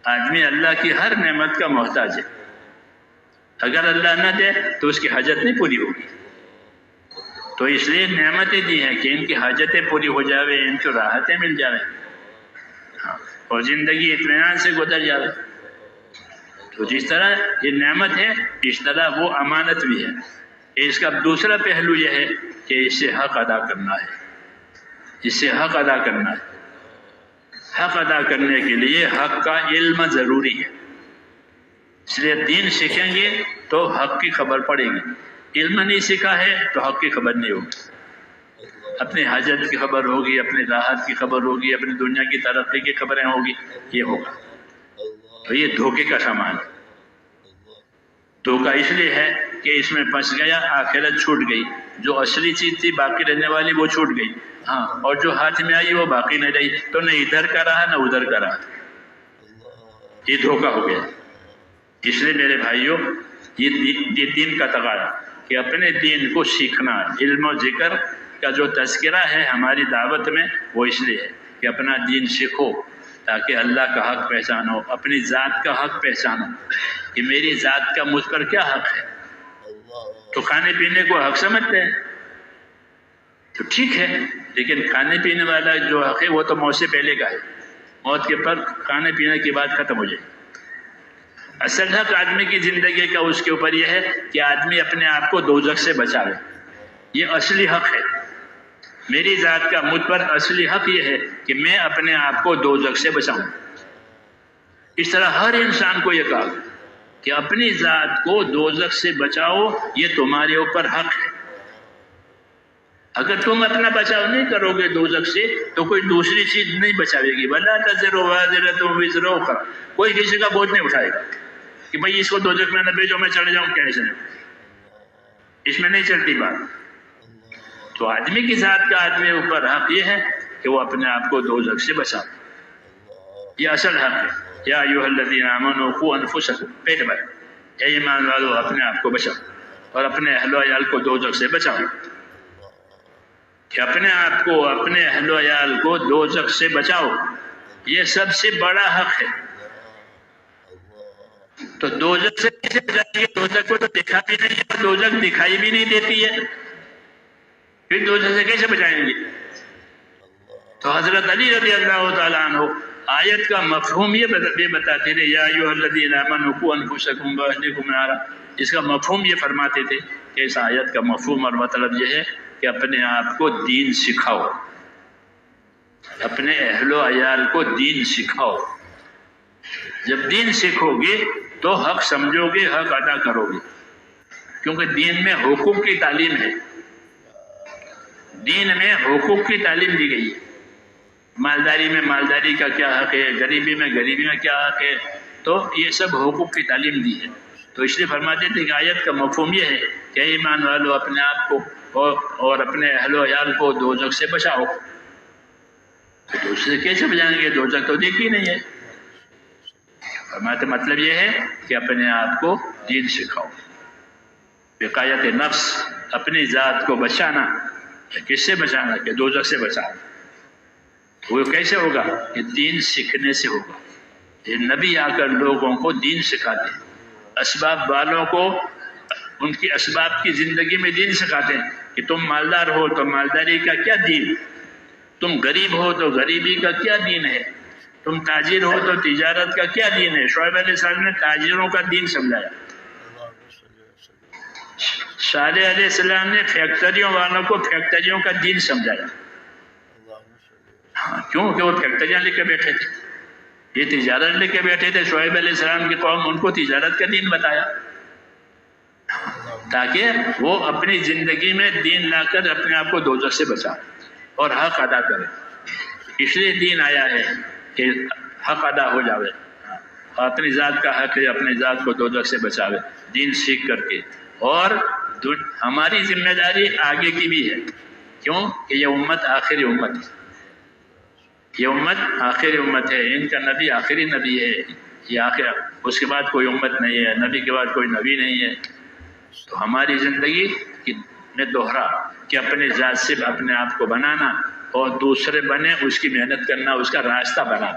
آدمی اللہ کی ہر نعمت کا محتاج ہے، اگر اللہ نہ دے تو اس کی حاجت نہیں پوری ہوگی۔ تو اس لیے نعمتیں دی ہیں کہ ان کی حاجتیں پوری ہو جاوے، ان کو راحتیں مل جاوے، اور زندگی اطمینان سے گزر جاوے۔ تو جس طرح یہ نعمت ہے، اس طرح وہ امانت بھی ہے۔ اس کا دوسرا پہلو یہ ہے کہ اس سے حق ادا کرنا ہے، اس سے حق ادا کرنا ہے۔ حق ادا کرنے کے لیے حق کا علم ضروری ہے، اس لیے دین سیکھیں گے تو حق کی خبر پڑے گی۔ علم نہیں سیکھا ہے تو حق کی خبر نہیں ہوگی۔ اپنی حاجت کی خبر ہوگی، اپنی راحت کی خبر ہوگی، اپنی دنیا کی ترقی کی خبریں ہوگی، یہ ہوگا۔ تو یہ دھوکے کا سامان ہے۔ دھوکہ اس لیے ہے کہ اس میں پھنس گیا، آخرت چھوٹ گئی، جو اصلی چیز تھی باقی رہنے والی وہ چھوٹ گئی، ہاں، اور جو ہاتھ میں آئی وہ باقی نہیں رہی، تو نہ ادھر کا رہا نہ ادھر کا رہا، یہ دھوکہ ہو گیا۔ اس لیے میرے بھائیوں، یہ دین کا تقاضا کہ اپنے دین کو سیکھنا، علم و ذکر کا جو تذکرہ ہے ہماری دعوت میں، وہ اس لیے ہے کہ اپنا دین سیکھو تاکہ اللہ کا حق پہچانو، اپنی ذات کا حق پہچانو کہ میری ذات کا مجھ پر کیا حق ہے۔ تو کھانے پینے کو حق سمجھتے ہیں تو ٹھیک ہے، لیکن کھانے پینے والا جو حق ہے وہ تو موت سے پہلے کا ہے، موت کے پر کھانے پینے کی بات ختم ہو جائے۔ اصل حق آدمی کی زندگی کا اس کے اوپر یہ ہے کہ آدمی اپنے آپ کو دوزخ سے بچاوے، یہ اصلی حق ہے۔ میری ذات کا مجھ پر اصلی حق یہ ہے کہ میں اپنے آپ کو دوزخ سے بچاؤں۔ اس طرح ہر انسان کو یہ کہا کہ اپنی ذات کو دوزخ سے بچاؤ، یہ تمہارے اوپر حق ہے۔ اگر تم اپنا بچاؤ نہیں کرو گے دوزخ سے تو کوئی دوسری چیز نہیں بچاوے گی۔ وَلَا تَزِرُ وَازِرَةٌ وِزْرَ أُخْرَىٰ، کوئی کسی کا بوجھ نہیں اٹھائے گا کہ بھئی اس کو دوزخ میں نہ بھیجو میں چڑھ جاؤں، کیسے نہیں، اس میں نہیں چلتی بات۔ تو آدمی کی ذات کا آدمی اوپر حق یہ ہے کہ وہ اپنے آپ کو دوزخ سے بچاؤ، یہ اصل حق ہے۔ یا ایھا الذین آمنوا قوا انفسکم، پہلے بات، اے ایمان والو اپنے آپ کو بچاؤ اور اپنے اہل و عیال کو دوزخ سے بچاؤ، کہ اپنے آپ کو، اپنے اہل و عیال کو دوزخ سے بچاؤ، یہ سب سے بڑا حق ہے۔ تو دوزخ سے کیسے بچائیں گے؟ دوزخ کو تو دیکھا بھی نہیں ہے، دوزخ دکھائی بھی نہیں دیتی ہے، پھر دوزخ سے کیسے بچائیں گے؟ تو حضرت علی رضی اللہ تعالیٰ عنہ آیت کا مفہوم یہ بتاتے تھے، یا ایھا الذین آمنوا قوا انفسکم واہلیکم نارا، اس کا مفہوم یہ فرماتے تھے کہ اس آیت کا مفہوم اور مطلب یہ ہے کہ اپنے آپ کو دین سکھاؤ، اپنے اہل و عیال کو دین سکھاؤ۔ جب دین سیکھو گے تو حق سمجھو گے، حق ادا کرو گے، کیونکہ دین میں حقوق کی تعلیم ہے، دین میں حقوق کی تعلیم دی گئی ہے۔ مالداری میں مالداری کا کیا حق ہے، غریبی میں غریبی میں کیا حق ہے، تو یہ سب حقوق کی تعلیم دی ہے۔ تو اس لیے فرماتے تھے کہ آیت کا مفہوم یہ ہے کہ ایمان والو اپنے آپ کو اور اپنے اہل و عیال کو دوزخ سے بچاؤ۔ تو دوزخ سے کیسے بچائیں گے؟ دوزخ تو دیکھی نہیں ہے۔ فرماتے مطلب یہ ہے کہ اپنے آپ کو دین سکھاؤ، وقایت نفس، اپنی ذات کو بچانا۔ کس سے بچانا؟ کہ دوزخ سے بچانا۔ وہ کیسے ہوگا؟ کہ دین سیکھنے سے ہوگا۔ یہ نبی آ کر لوگوں کو دین سکھاتے ہیں، اسباب والوں کو ان کی اسباب کی زندگی میں دین سکھاتے ہیں کہ تم مالدار ہو تو مالداری کا کیا دین، تم غریب ہو تو غریبی کا کیا دین ہے، تم تاجر ہو تو تجارت کا کیا دین ہے۔ شعیب علیہ السلام نے تاجروں کا دین سمجھایا، صالح علیہ السلام نے فیکٹریوں والوں کو فیکٹریوں کا دین سمجھایا۔ ہاں، کیوں کہ وہ فیکٹریاں لے کے بیٹھے تھے، یہ تجارت لے کے بیٹھے تھے۔ شعیب علیہ السلام کی قوم ان کو تجارت کا دین بتایا تاکہ وہ اپنی زندگی میں دین لا کر اپنے آپ کو دوزخ سے بچا اور حق ادا کرے۔ اس لیے دین آیا ہے کہ حق ادا ہو جاوے، اپنی ذات کا حق ہے، اپنی ذات کو دوزخ سے بچاوے دین سیکھ کر کے۔ اور ہماری ذمہ داری آگے کی بھی ہے، کیوں کہ یہ امت آخری امت ہے، یہ امت آخری امت ہے، ان کا نبی آخری نبی ہے، یہ آخر، اس کے بعد کوئی امت نہیں ہے، نبی کے بعد کوئی نبی نہیں ہے۔ تو ہماری زندگی میں دوہرا کہ اپنے ذات سے اپنے آپ کو بنانا اور دوسرے بنے اس کی محنت کرنا، اس کا راستہ بنانا،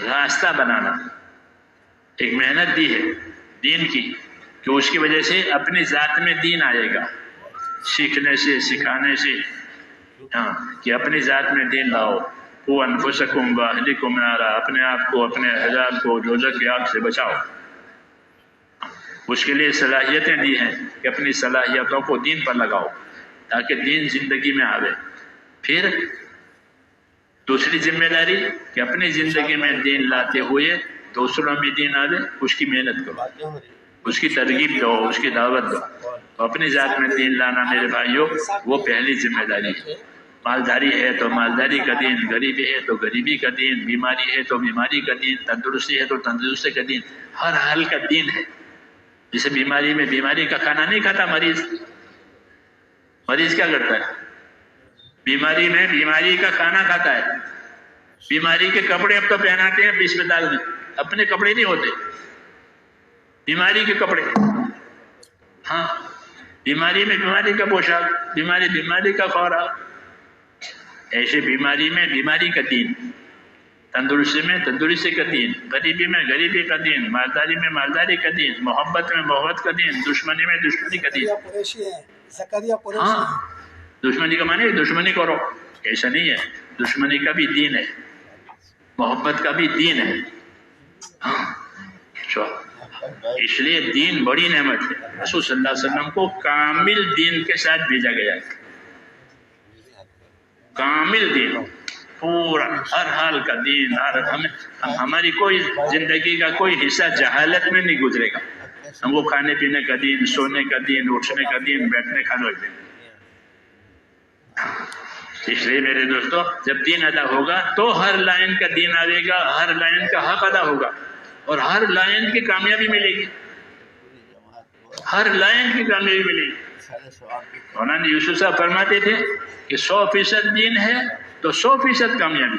راستہ بنانا۔ ایک محنت دی ہے دین کی کہ اس کی وجہ سے اپنی ذات میں دین آئے گا، سیکھنے سے، سکھانے سے، ہاں، کہ اپنی ذات میں دین لاؤ۔ قوا انفسکم واہلیکم نارا، اپنے آپ کو، اپنے اہل کو دوزخ کی آگ سے بچاؤ۔ اس کے لیے صلاحیتیں دی ہیں کہ اپنی صلاحیتوں کو دین پر لگاؤ تاکہ دین زندگی میں آوے۔ پھر دوسری ذمہ داری کہ اپنی زندگی میں دین لاتے ہوئے دوسروں میں دین آوے، اس کی محنت کرو، اس کی ترغیب دو، اس کی دعوت دو۔ تو اپنی ذات میں دین لانا میرے بھائیوں وہ پہلی ذمہ داری ہے۔ مالداری ہے تو مالداری کا دین، غریبی ہے تو غریبی کا دین، بیماری ہے تو بیماری کا دین، تندرستی ہے تو تندرستی کا دین، ہر حال کا دین ہے۔ جسے بیماری میں بیماری کا کھانا نہیں کھاتا مریض، مریض کیا کرتا ہے؟ بیماری میں بیماری کا کھانا کھاتا ہے۔ بیماری کے کپڑے اب تو پہناتے ہیں اسپتال میں، اپنے کپڑے نہیں ہوتے، بیماری کے کپڑے۔ ہاں، بیماری میں بیماری کا پوشاک، بیماری کا خوراک، ایسے بیماری میں بیماری کا دین، تندرستی میں تندرستی کا دین، غریبی میں غریبی کا دین، مالداری میں مالداری کا دین، محبت میں محبت کا دین، دشمنی میں دشمنی کا دین۔ ہاں، دشمنی کا معنی دشمنی کرو، ایسا نہیں ہے، دشمنی کا بھی دین ہے، محبت کا بھی دین ہے۔ ہاں، اس لیے دین بڑی نعمت ہے۔ رسول صلی اللہ علیہ وسلم کو کامل دین کے ساتھ بھیجا گیا ہے، کامل دین، پورا ہر حال کا دین۔ ہماری کوئی زندگی کا کوئی حصہ جہالت میں نہیں گزرے گا۔ ہم کو کھانے پینے کا دین، سونے کا دین، اٹھنے کا دین، بیٹھنے کھانے کا دین۔ اس لیے میرے دوستو جب دین ادا ہوگا تو ہر لائن کا دین آئے گا، ہر لائن کا حق ادا ہوگا اور ہر لائن کی کامیابی ملے گی، ہر لائن کی کامیابی ملے گی۔ مولانا یوسف صاحب فرماتے تھے کہ 100% دین ہے تو 100% کامیابی،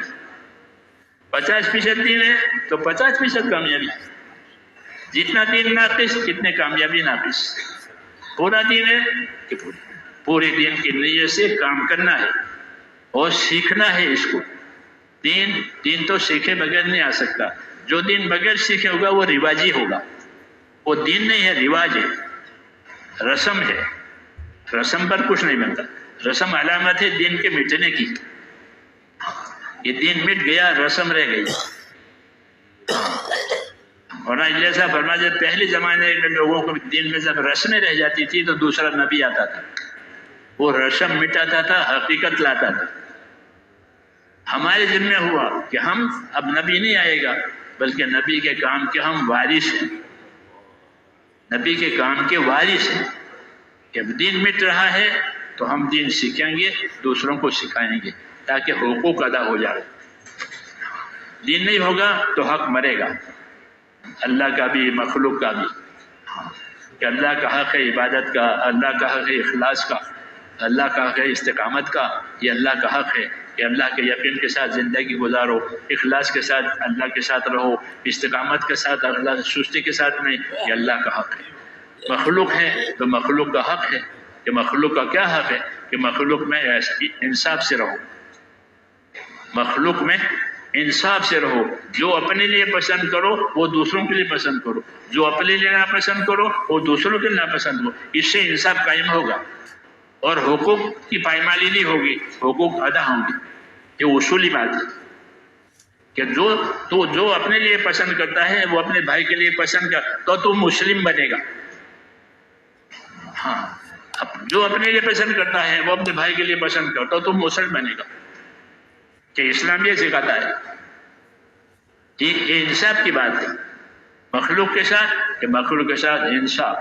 50% دین ہے تو 50% کامیابی۔ جتنا دین ناقص اتنے کامیابی ناقص۔ پورا دین ہے کہ پورے دین کی نیت سے کام کرنا ہے اور سیکھنا ہے اس کو۔ دین تو سیکھے بغیر نہیں آ سکتا۔ جو دین بغیر سیکھے ہوگا وہ رواجی ہوگا، وہ دین نہیں ہے، رواج ہے، رسم ہے۔ رسم پر کچھ نہیں بنتا، رسم علامت ہے دین کے مٹنے کی۔ یہ دین مٹ گیا، رسم رہ گئی. اور جیسا فرما جائے پہلے زمانے میں لوگوں کو دین میں جب رسمیں رہ جاتی تھی تو دوسرا نبی آتا تھا، وہ رسم مٹاتا تھا، حقیقت لاتا تھا. ہمارے ذمہ ہوا کہ ہم اب نبی نہیں آئے گا بلکہ نبی کے کام کے ہم وارث ہیں، نبی کے کام کے وارث ہیں. جب دین مٹ رہا ہے تو ہم دین سیکھیں گے، دوسروں کو سکھائیں گے تاکہ حقوق ادا ہو جائے. دین نہیں ہوگا تو حق مرے گا، اللہ کا بھی مخلوق کا بھی. کہ اللہ کا حق ہے عبادت کا، اللہ کا حق ہے اخلاص کا، اللہ کا حق ہے استقامت کا. یہ اللہ کا حق ہے کہ اللہ کے یقین کے ساتھ زندگی گزارو، اخلاص کے ساتھ اللہ کے ساتھ رہو، استقامت کے ساتھ، اللہ سستی کے ساتھ نہیں. یہ اللہ کا حق ہے. مخلوق ہے تو مخلوق کا حق ہے. کہ مخلوق کا کیا حق ہے؟ کہ مخلوق میں انصاف سے رہو، مخلوق میں انصاف سے رہو. جو اپنے لیے پسند کرو وہ دوسروں کے لیے پسند کرو، جو اپنے لیے ناپسند کرو وہ دوسروں کے لیے ناپسند کرو. اس سے انصاف قائم ہوگا اور حقوق کی پائمالی نہیں ہوگی، حقوق ادا ہوں گے. یہ اصولی بات ہے کہ جو اپنے لیے پسند کرتا ہے وہ اپنے بھائی کے لیے پسند کر تو مسلم بنے گا. ہاں، جو اپنے لیے پسند کرتا ہے وہ اپنے بھائی کے لیے پسند کرتا تو مسلم بنے گا. کہ اسلام یہ سکھاتا ہے، یہ انصاف کی بات ہے. مخلوق کے ساتھ کہ مخلوق کے ساتھ انصاف،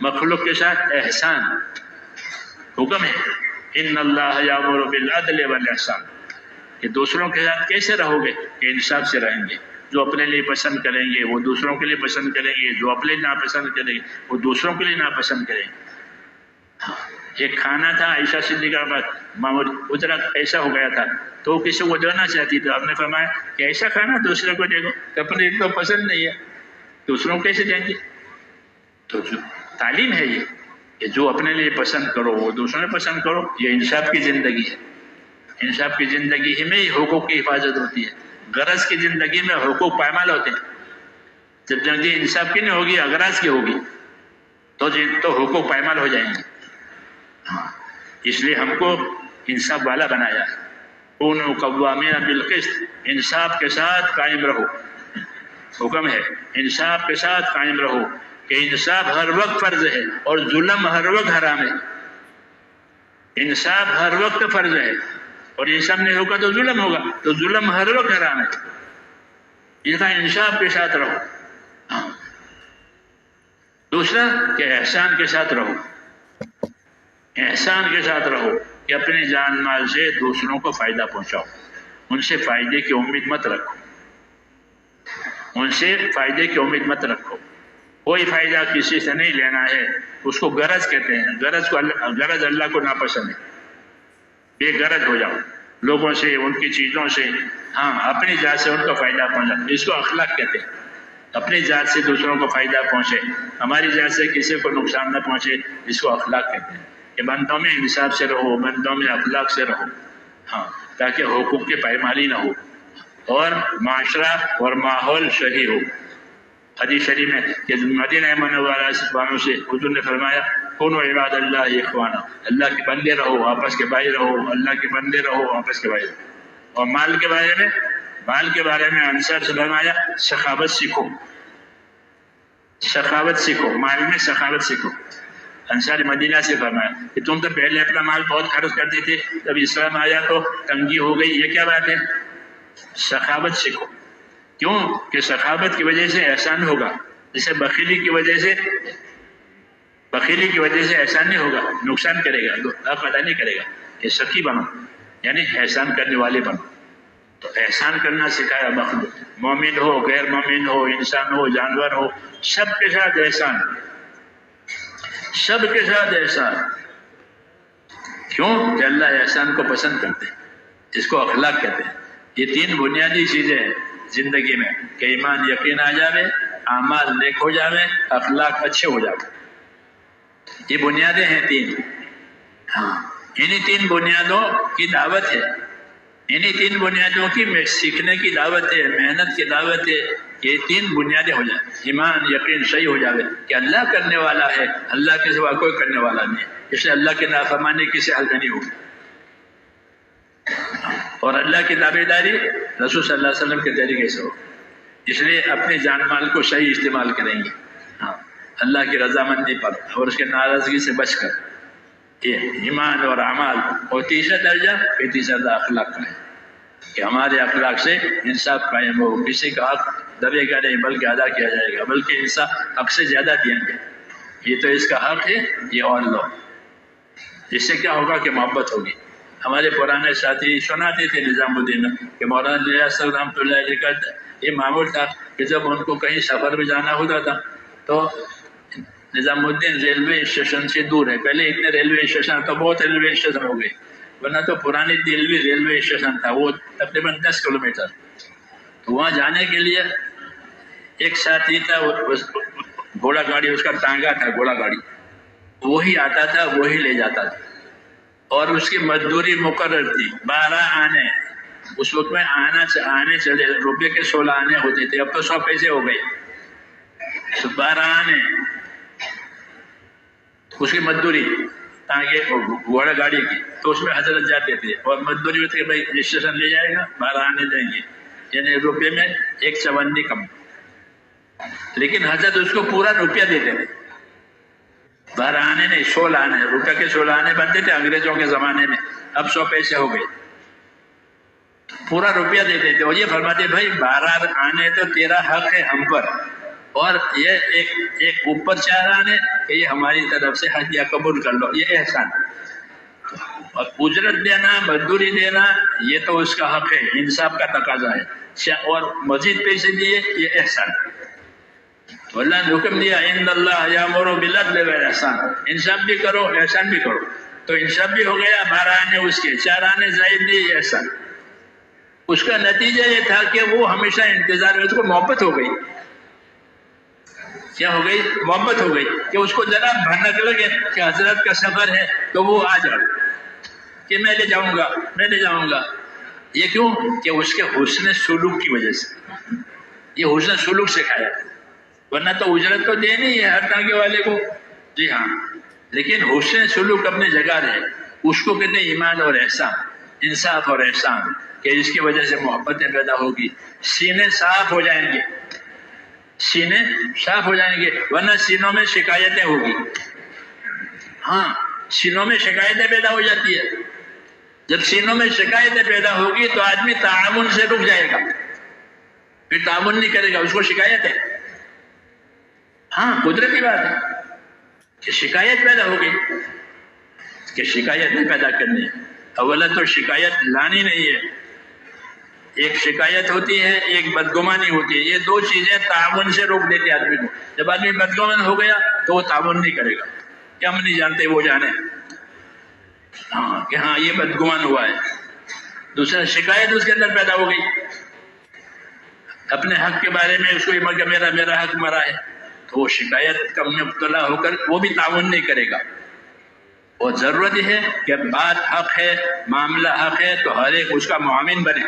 مخلوق کے ساتھ احسان. حکم ہے ان اللہ یامر بالعدل والاحسان. کہ دوسروں کے ساتھ کیسے رہو گے؟ کہ انصاف سے رہیں گے. جو اپنے لیے پسند کریں گے وہ دوسروں کے لیے پسند کریں گے، جو اپنے لیے ناپسند کریں گے وہ دوسروں کے لیے ناپسند کریں گے. ایک کھانا تھا، عائشہ صدیقہ کا معمول اتنا ایسا ہو گیا تھا تو وہ کسی کو دینا چاہتی تھی. آپ نے فرمایا کہ ایسا کھانا دوسرے کو دے گو، اپنے تو پسند نہیں ہے، دوسروں کو کیسے دیں گے؟ تو جو تعلیم ہے یہ کہ جو اپنے لیے پسند کرو وہ دوسروں نے پسند کرو. یہ انصاف کی زندگی ہے. انصاف کی زندگی ہی میں ہی حقوق کی حفاظت ہوتی ہے. غرض کی زندگی میں حقوق پائمال ہوتے ہیں. جب زندگی انصاف کی نہیں ہوگی، اغراض کی ہوگی تو حقوق پائمال ہو جائیں گے. اس لیے ہم کو انصاف والا بنایا ہے. کونوا قوامین بالقسط، انصاف کے ساتھ قائم رہو. حکم ہے انصاف کے ساتھ قائم رہو. کہ انصاف ہر وقت فرض ہے اور ظلم ہر وقت حرام ہے. انصاف ہر وقت فرض ہے اور انصاف نہیں ہوگا تو ظلم ہوگا، تو ظلم ہر وقت حرام ہے. اس کا انصاف کے ساتھ رہو. دوسرا کہ احسان کے ساتھ رہو. احسان کے ساتھ رہو کہ اپنے جان مال سے دوسروں کو فائدہ پہنچاؤ. ان سے فائدے کی امید مت رکھو، ان سے فائدے کی امید مت رکھو. کوئی فائدہ کسی سے نہیں لینا ہے، اس کو غرض کہتے ہیں. غرض اللہ کو ناپسند ہے. بے غرض ہو جاؤ لوگوں سے، ان کی چیزوں سے. ہاں، اپنی ذات سے ان کو فائدہ پہنچاؤ، اس کو اخلاق کہتے ہیں. اپنی ذات سے دوسروں کو فائدہ پہنچے، ہماری ذات سے کسی کو نقصان نہ پہنچے، اس کو اخلاق کہتے ہیں. کہ بندوں میں انصاف سے رہو، بندوں میں اخلاق سے رہو. ہاں، تاکہ حقوق کی پائمالی نہ ہو اور معاشرہ اور ماحول صحیح ہو. حدیث شریف میں کہ مدینہ منورہ والوں سے حضور نے فرمایا کونوا عباد اللہ اخوانا، اللہ کے بندے رہو، آپس کے بھائی رہو. اللہ کے بندے رہو، آپس کے بھائی رہو. اور مال کے بارے میں انصار سے فرمایا سخاوت سیکھو. سخاوت سیکھو، مال میں سخاوت سیکھو. انصار مدینہ سے فرمایا کہ تم تو پہلے اپنا مال بہت خرچ کرتے تھے، جب اسلام آیا تو تنگی ہو گئی. یہ کیا بات ہے؟ سخاوت سیکھو. کیوں کہ سخاوت کی وجہ سے احسان ہوگا. جیسے بخیلی کی وجہ سے احسان نہیں ہوگا، نقصان کرے گا، حق ادا نہیں کرے گا. کہ سخی بنو یعنی احسان کرنے والے بنو. تو احسان کرنا سکھایا مخلوق. مومن ہو، غیر مومن ہو، انسان ہو، جانور ہو، سب کے ساتھ احسان، سب کے ساتھ احسان. کیوں کہ اللہ احسان کو پسند کرتے ہیں، اس کو اخلاق کہتے ہیں. یہ تین بنیادی چیزیں ہیں زندگی میں کہ ایمان یقین آ جاوے، اعمال نیک ہو جاوے، اخلاق اچھے ہو جاوے. یہ بنیادیں ہیں تین. ہاں، انہی تین بنیادوں کی دعوت ہے، انہی تین بنیادوں کی سیکھنے کی دعوت ہے، محنت کی دعوت ہے. یہ تین بنیادیں ہو جائیں، ایمان یقین صحیح ہو جاوے کہ اللہ کرنے والا ہے، اللہ کے سوا کوئی کرنے والا نہیں. اس لیے اللہ کے نافرمانی کسی حال میں نہیں ہوگی. اور اللہ کی تابعداری رسول صلی اللہ علیہ وسلم کے طریقے سے ہو. اس لیے اپنے جان مال کو صحیح استعمال کریں گے، ہاں اللہ کی رضامندی پر اور اس کے ناراضگی سے بچ کر. یہ ایمان اور اعمال. اور تیسرا درجہ پھر تیسرا اخلاق کا ہے کہ ہمارے اخلاق سے انصاف قائم ہو، کسی کا حق دبے گا نہیں بلکہ ادا کیا جائے گا، بلکہ انصاف حق سے زیادہ دیں گے. یہ تو اس کا حق ہے، یہ اور لو. اس سے کیا ہوگا کہ محبت ہوگی. ہمارے پرانے ساتھی سناتے تھے نظام الدین کہ مولانا ریاض رحمۃ اللہ علیہ کا یہ معمول تھا کہ جب ان کو کہیں سفر میں جانا ہوتا تھا تو نظام الدین ریلوے اسٹیشن سے دور ہے. پہلے اتنے ریلوے اسٹیشن تو بہت ریلوے اسٹیشن ہو گئے، ورنہ تو پرانی دلوی ریلوے اسٹیشن تھا وہ تقریباً 10 کلومیٹر. تو وہاں جانے کے لیے ایک ساتھی تھا، گھوڑا گاڑی اس کا ٹانگا تھا، گھوڑا گاڑی وہی آتا تھا وہی لے جاتا تھا. اور اس کی مزدوری مقرر تھی 12 آنے. اس وقت میں آنے چلے روپے کے 16 آنے ہوتے تھے، اب تو 100 پیسے ہو گئے. 12 آنے اس کی مزدوری تانگے گھوڑا گاڑی کی. تو اس میں حضرت جاتے تھے اور مزدوری ہوتی ہے بھائی اسٹیشن لے جائے گا 12 آنے دیں گے، یعنی روپے میں 1 چونی کم. لیکن حضرت اس کو پورا روپیہ دیتے تھے. 12 آنے نہیں 16 آنے، روپے کے 16 آنے بنتے تھے انگریزوں کے زمانے میں، اب 100 پیسے ہو گئے. پورا روپیہ دیتے تھے اور یہ فرماتے بھائی 12 آنے تو تیرا حق ہے ہم پر، اور یہ ایک اوپر 4 آنے کہ یہ ہماری طرف سے ہدیہ قبول کر لو، یہ احسان. اور اجرت دینا مزدوری دینا یہ تو اس کا حق ہے، انصاف کا تقاضا ہے، اور مزید پیسے دیے یہ احسان. تو اللہ نے حکم دیا ان اللہ یامر بالعدل والاحسان، انصاف بھی کرو احسان بھی کرو. تو انصاف بھی ہو گیا، 12 آنے اس کے 4 آنے زائد دیے، یہ احسان. اس کا نتیجہ یہ تھا کہ وہ ہمیشہ انتظار میں، اس کو محبت ہو گئی. کیا ہو گئی؟ محبت ہو گئی کہ اس کو ذرا بھنک لگے کہ حضرت کا سفر ہے تو وہ آ جاؤ کہ میں لے جاؤں گا میں لے جاؤں گا. یہ کیوں؟ کہ اس کے حسن سلوک کی وجہ سے. یہ حسن سلوک سکھایا، ورنہ تو اجرت تو دے نہیں ہے ہر ٹانگے والے کو، جی ہاں، لیکن حسن سلوک اپنے جگہ رہے. اس کو کہتے ہیں ایمان اور احسان، انصاف اور احسان، کہ اس کی وجہ سے محبتیں پیدا ہوگی. سینے صاف ہو جائیں گے، سینے صاف ہو جائیں گے، ورنہ سینوں میں شکایتیں ہوگی. ہاں سینوں میں شکایتیں پیدا ہو جاتی ہے. جب سینوں میں شکایتیں پیدا ہوگی تو آدمی تعاون سے رک جائے گا، پھر تعاون نہیں کرے گا، اس کو شکایت ہے. ہاں قدرتی بات ہے کہ شکایت پیدا ہو گئی، کہ شکایت نہیں پیدا کرنی. اولا تو شکایت لانی نہیں ہے، ایک شکایت ہوتی ہے ایک بدگمانی ہوتی ہے. یہ 2 چیزیں تعاون سے روک دیتے آدمی کو. جب آدمی بدگمان ہو گیا تو وہ تعاون نہیں کرے گا کہ ہم نہیں جانتے وہ جانے، ہاں کہ ہاں یہ بدگمان ہوا ہے. دوسرا شکایت اس کے اندر پیدا ہو گئی اپنے حق کے بارے میں، اس کو یہ کہ میرا حق مرا ہے، تو وہ شکایت کا مبتلا ہو کر وہ بھی تعاون نہیں کرے گا. اور ضرورت ہے کہ بات حق ہے، معاملہ حق ہے تو ہر ایک اس کا معاون بنے.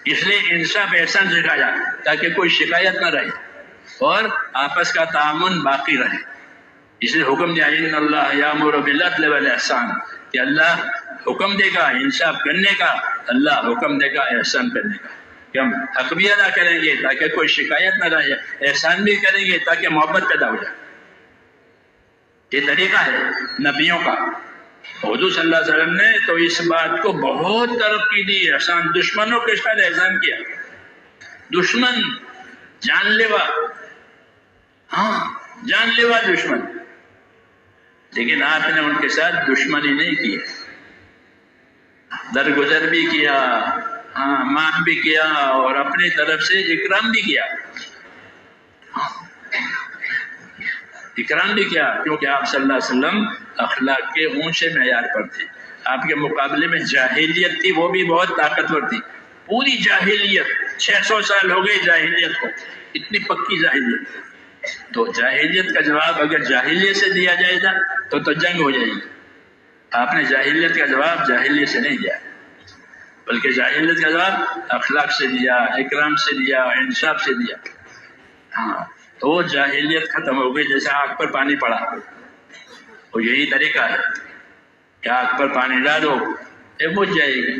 اس لیے انصاف احسان سکھایا تاکہ کوئی شکایت نہ رہے اور آپس کا تعاون باقی رہے. اس لیے حکم دیا ان اللہ یامر بالعدل والاحسان، کہ اللہ حکم دے گا انصاف کرنے کا، اللہ حکم دے گا احسان کرنے کا، کہ ہم حق بھی ادا کریں گے تاکہ کوئی شکایت نہ رہے، احسان بھی کریں گے تاکہ محبت پیدا ہو جائے. یہ طریقہ ہے نبیوں کا. حضور صلی اللہ علیہ وسلم نے تو اس بات کو بہت ترقی دی. احسان دشمنوں کے ساتھ احسان کیا، دشمن جان لیوا، ہاں جان لیوا دشمن، لیکن آپ نے ان کے ساتھ دشمنی نہیں کی، درگزر بھی کیا، ہاں معاف بھی کیا اور اپنی طرف سے اکرام بھی کیا. اکرام بھی کیا کیونکہ آپ صلی اللہ علیہ وسلم اخلاق کے اونچے معیار پر تھے. آپ کے مقابلے میں جاہلیت تھی، وہ بھی بہت طاقتور تھی. پوری جاہلیت 600 سال ہو گئے جاہلیت کو، اتنی پکی جاہلیت. تو جاہلیت کا جواب اگر جاہلیت سے دیا جائے گا تو جنگ ہو جائے گی. آپ نے جاہلیت کا جواب جاہلیت سے نہیں دیا، بلکہ جاہلیت کا جواب اخلاق سے دیا، اکرام سے دیا، انصاف سے دیا. ہاں تو وہ جاہلیت ختم ہو گئی جیسے آگ پر پانی پڑا. اور یہی طریقہ ہے کہ آگ پر پانی ڈالو یہ بجھ جائے گی،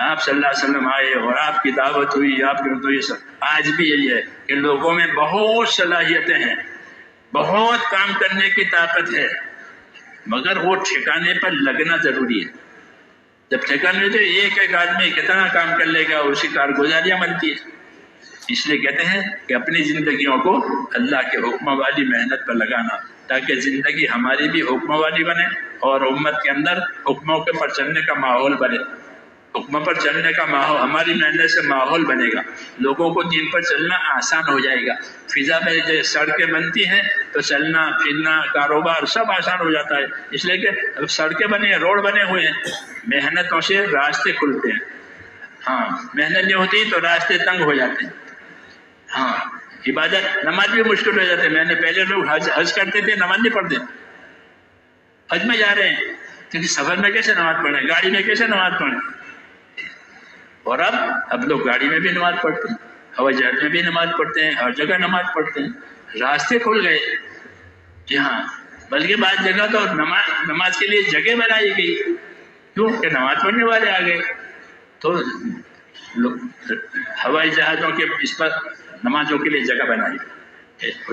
آپ صلی اللہ علیہ وسلم آئے اور آپ کی دعوت ہوئی، آپ کی تو یہ سب آج بھی یہی ہے کہ لوگوں میں بہت صلاحیتیں ہیں، بہت کام کرنے کی طاقت ہے، مگر وہ ٹھکانے پر لگنا ضروری ہے۔ جب ٹھکانے تو ایک آدمی کتنا کام کر لے گا، اسی کارگزاریاں بنتی ہے۔ اس لیے کہتے ہیں کہ اپنی زندگیوں کو اللہ کے حکم والی محنت پر لگانا، تاکہ زندگی ہماری بھی حکم والی بنے اور امت کے اندر حکموں کے پر چلنے کا ماحول بنے۔ حکم پر چلنے کا ماحول ہماری محنت سے ماحول بنے گا، لوگوں کو دین پر چلنا آسان ہو جائے گا۔ فضا میں جو سڑکیں بنتی ہیں تو چلنا پھرنا کاروبار سب آسان ہو جاتا ہے، اس لیے کہ سڑکیں بنے ہیں، روڈ بنے ہوئے ہیں، محنتوں سے راستے کھلتے ہیں۔ ہاں، محنت نہیں ہوتی تو راستے تنگ ہو جاتے ہیں۔ ہاں، عبادت نماز بھی مشکل ہو جاتے ہیں۔ میں نے پہلے لوگ حج کرتے تھے، نماز نہیں پڑھتے، حج میں جا رہے ہیں کیونکہ سفر میں کیسے نماز پڑھیں، گاڑی میں کیسے نماز پڑھیں، اور اب لوگ گاڑی میں بھی نماز پڑھتے ہیں، ہوائی جہاز میں بھی نماز پڑھتے ہیں، ہر جگہ نماز پڑھتے ہیں، راستے کھل گئے۔ جی ہاں، بلکہ بعض جگہ تو نماز کے لیے جگہ بنائی گئی، کیوں کہ نماز پڑھنے والے آ گئے، تو ہوائی جہازوں کے اس پر نمازوں کے لیے جگہ بنائی،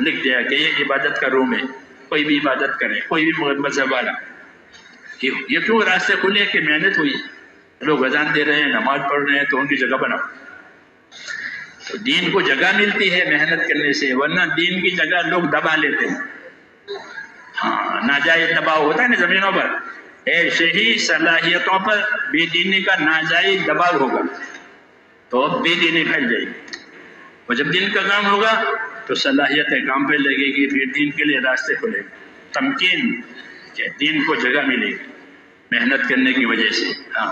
لکھ دیا کہ یہ عبادت کا روم ہے، کوئی بھی عبادت کرے، کوئی بھی مذہب والا۔ یہ کیوں راستے کھلے کہ محنت ہوئی، لوگ اذان دے رہے ہیں، نماز پڑھ رہے ہیں، تو ان کی جگہ بناؤ۔ تو دین کو جگہ ملتی ہے محنت کرنے سے، ورنہ دین کی جگہ لوگ دبا لیتے ہیں۔ ہاں، ناجائز دباؤ ہوتا ہے نا زمینوں پر، ایسے ہی صلاحیتوں پر بے دینی کا ناجائز دباؤ ہوگا تو اب بے دینی پھیل جائے گی، اور جب دین کا کام ہوگا تو صلاحیتیں کام پہ لگے گی، پھر دین کے لیے راستے کھلے گے، تمکین کہ دین کو جگہ ملے گی محنت کرنے کی وجہ سے۔ ہاں،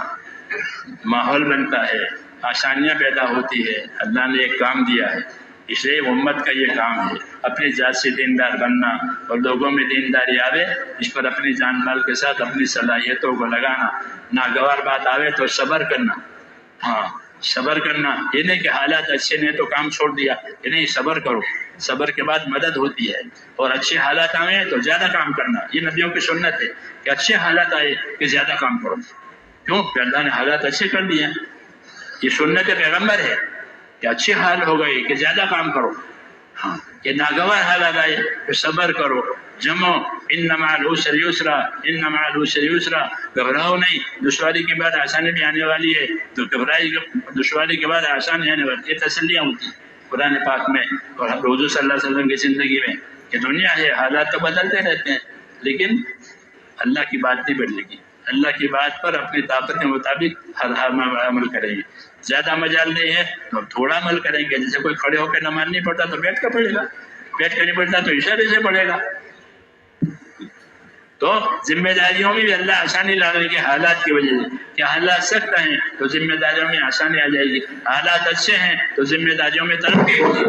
ماحول بنتا ہے، آسانیاں پیدا ہوتی ہے، اللہ نے ایک کام دیا ہے، اس لیے امت کا یہ کام ہے اپنی ذات سے دیندار بننا، اور لوگوں میں دینداری آوے اس پر اپنی جان مال کے ساتھ اپنی صلاحیتوں کو لگانا، ناگوار بات آوے تو صبر کرنا۔ ہاں، صبر کرنا، یہ نہیں کہ حالات اچھے نہیں تو کام چھوڑ دیا، یہ نہیں، صبر کرو، صبر کے بعد مدد ہوتی ہے، اور اچھے حالات آئے تو زیادہ کام کرنا، یہ نبیوں کی سنت ہے کہ اچھے حالات آئے کہ زیادہ کام کرو، کیوں کہ اللہ نے حالات اچھے کر دیے، یہ سنت پیغمبر ہے کہ اچھے حال ہو گئے کہ زیادہ کام کرو۔ ہاں، کہ ناگوار حالات آئے تو صبر کرو، جمو ان مع العسر یسرا، ان مع العسر یسرا، گھبراؤ نہیں، دشواری کے بعد آسانی بھی آنے والی ہے، تو دشواری کے بعد آسانی آنے والی، یہ تسلیاں ہوتی ہیں قرآن پاک میں اور حضور صلی اللہ علیہ وسلم کی زندگی میں، کہ دنیا ہے، حالات تو بدلتے رہتے ہیں، لیکن اللہ کی بات نہیں بدلے گی، اللہ کی بات پر اپنی طاقت کے مطابق ہر حال میں عمل کریں گے۔ زیادہ مجال نہیں ہے تو تھوڑا عمل کریں گے، جیسے کوئی کھڑے ہو کے نماز نہیں پڑھتا تو بیٹھ کے پڑھے گا، بیٹھ کے نہیں پڑھتا تو اشارے سے پڑھے گا۔ تو ذمہ داریوں میں بھی اللہ آسانی لانے کے حالات کی وجہ سے، کہ حالات سخت ہیں تو ذمہ داریوں میں آسانی آ جائے گی، حالات اچھے ہیں تو ذمہ داریوں میں ترقی ہوگی،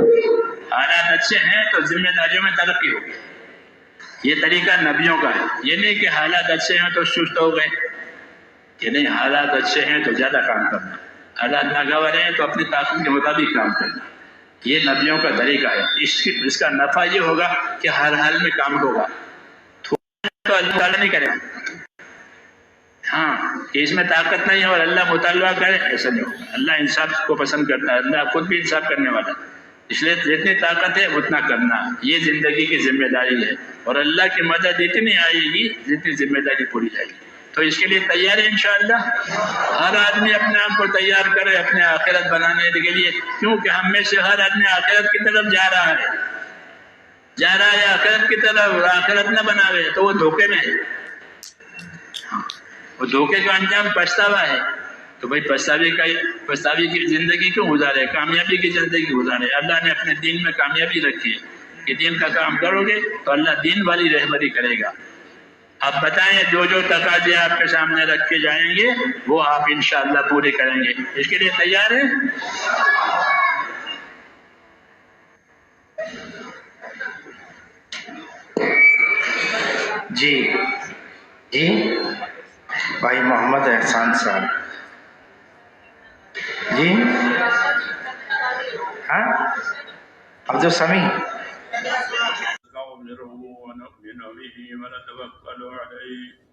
حالات اچھے ہیں تو ذمہ داریوں میں ترقی ہوگی۔ یہ طریقہ نبیوں کا ہے، یہ نہیں کہ حالات اچھے ہیں تو سست ہو گئے، کہ نہیں، حالات اچھے ہیں تو زیادہ کام کرنا، حالات ناگوار ہیں تو اپنی طاقت کے مطابق کام کرنا، یہ نبیوں کا طریقہ ہے۔ اس کا نفع یہ ہوگا کہ ہر حال میں کام ہوگا، تو اللہ تعالیٰ نہیں کرے گا۔ ہاں، کہ اس میں طاقت نہیں ہے اور اللہ مطالبہ کرے، ایسا نہیں ہوگا۔ اللہ انصاف کو پسند کرتا ہے، اللہ خود بھی انصاف کرنے والا ہے، اس لیے جتنی طاقت ہے اتنا کرنا، یہ زندگی کی ذمہ داری ہے، اور اللہ کی مدد اتنی آئے گی جتنی ذمہ داری پوری جائے گی۔ تو اس کے لیے تیار ہے انشاءاللہ، ہر آدمی اپنے آپ کو تیار کرے اپنے آخرت بنانے کے لیے، کیونکہ ہم میں سے ہر آدمی آخرت کی طرف جا رہا ہے آخرت کی طرف، اور آخرت نہ بناوے تو وہ دھوکے میں ہے، وہ دھوکے کا انجام پچھتاوا ہے۔ تو بھائی پچھتاوی کی زندگی کیوں گزارے، کامیابی کی زندگی گزارے۔ اللہ نے اپنے دین میں کامیابی رکھی ہے کہ دین کا کام کرو گے تو اللہ دین والی رہبری کرے گا۔ آپ بتائیں، جو تقاضے آپ کے سامنے رکھے جائیں گے وہ آپ انشاءاللہ پورے کریں گے، اس کے لیے تیار ہیں؟ جی بھائی محمد احسان صاحب، جی ہاں، عبدالسمیع، ونؤمن به ونتوكل عليه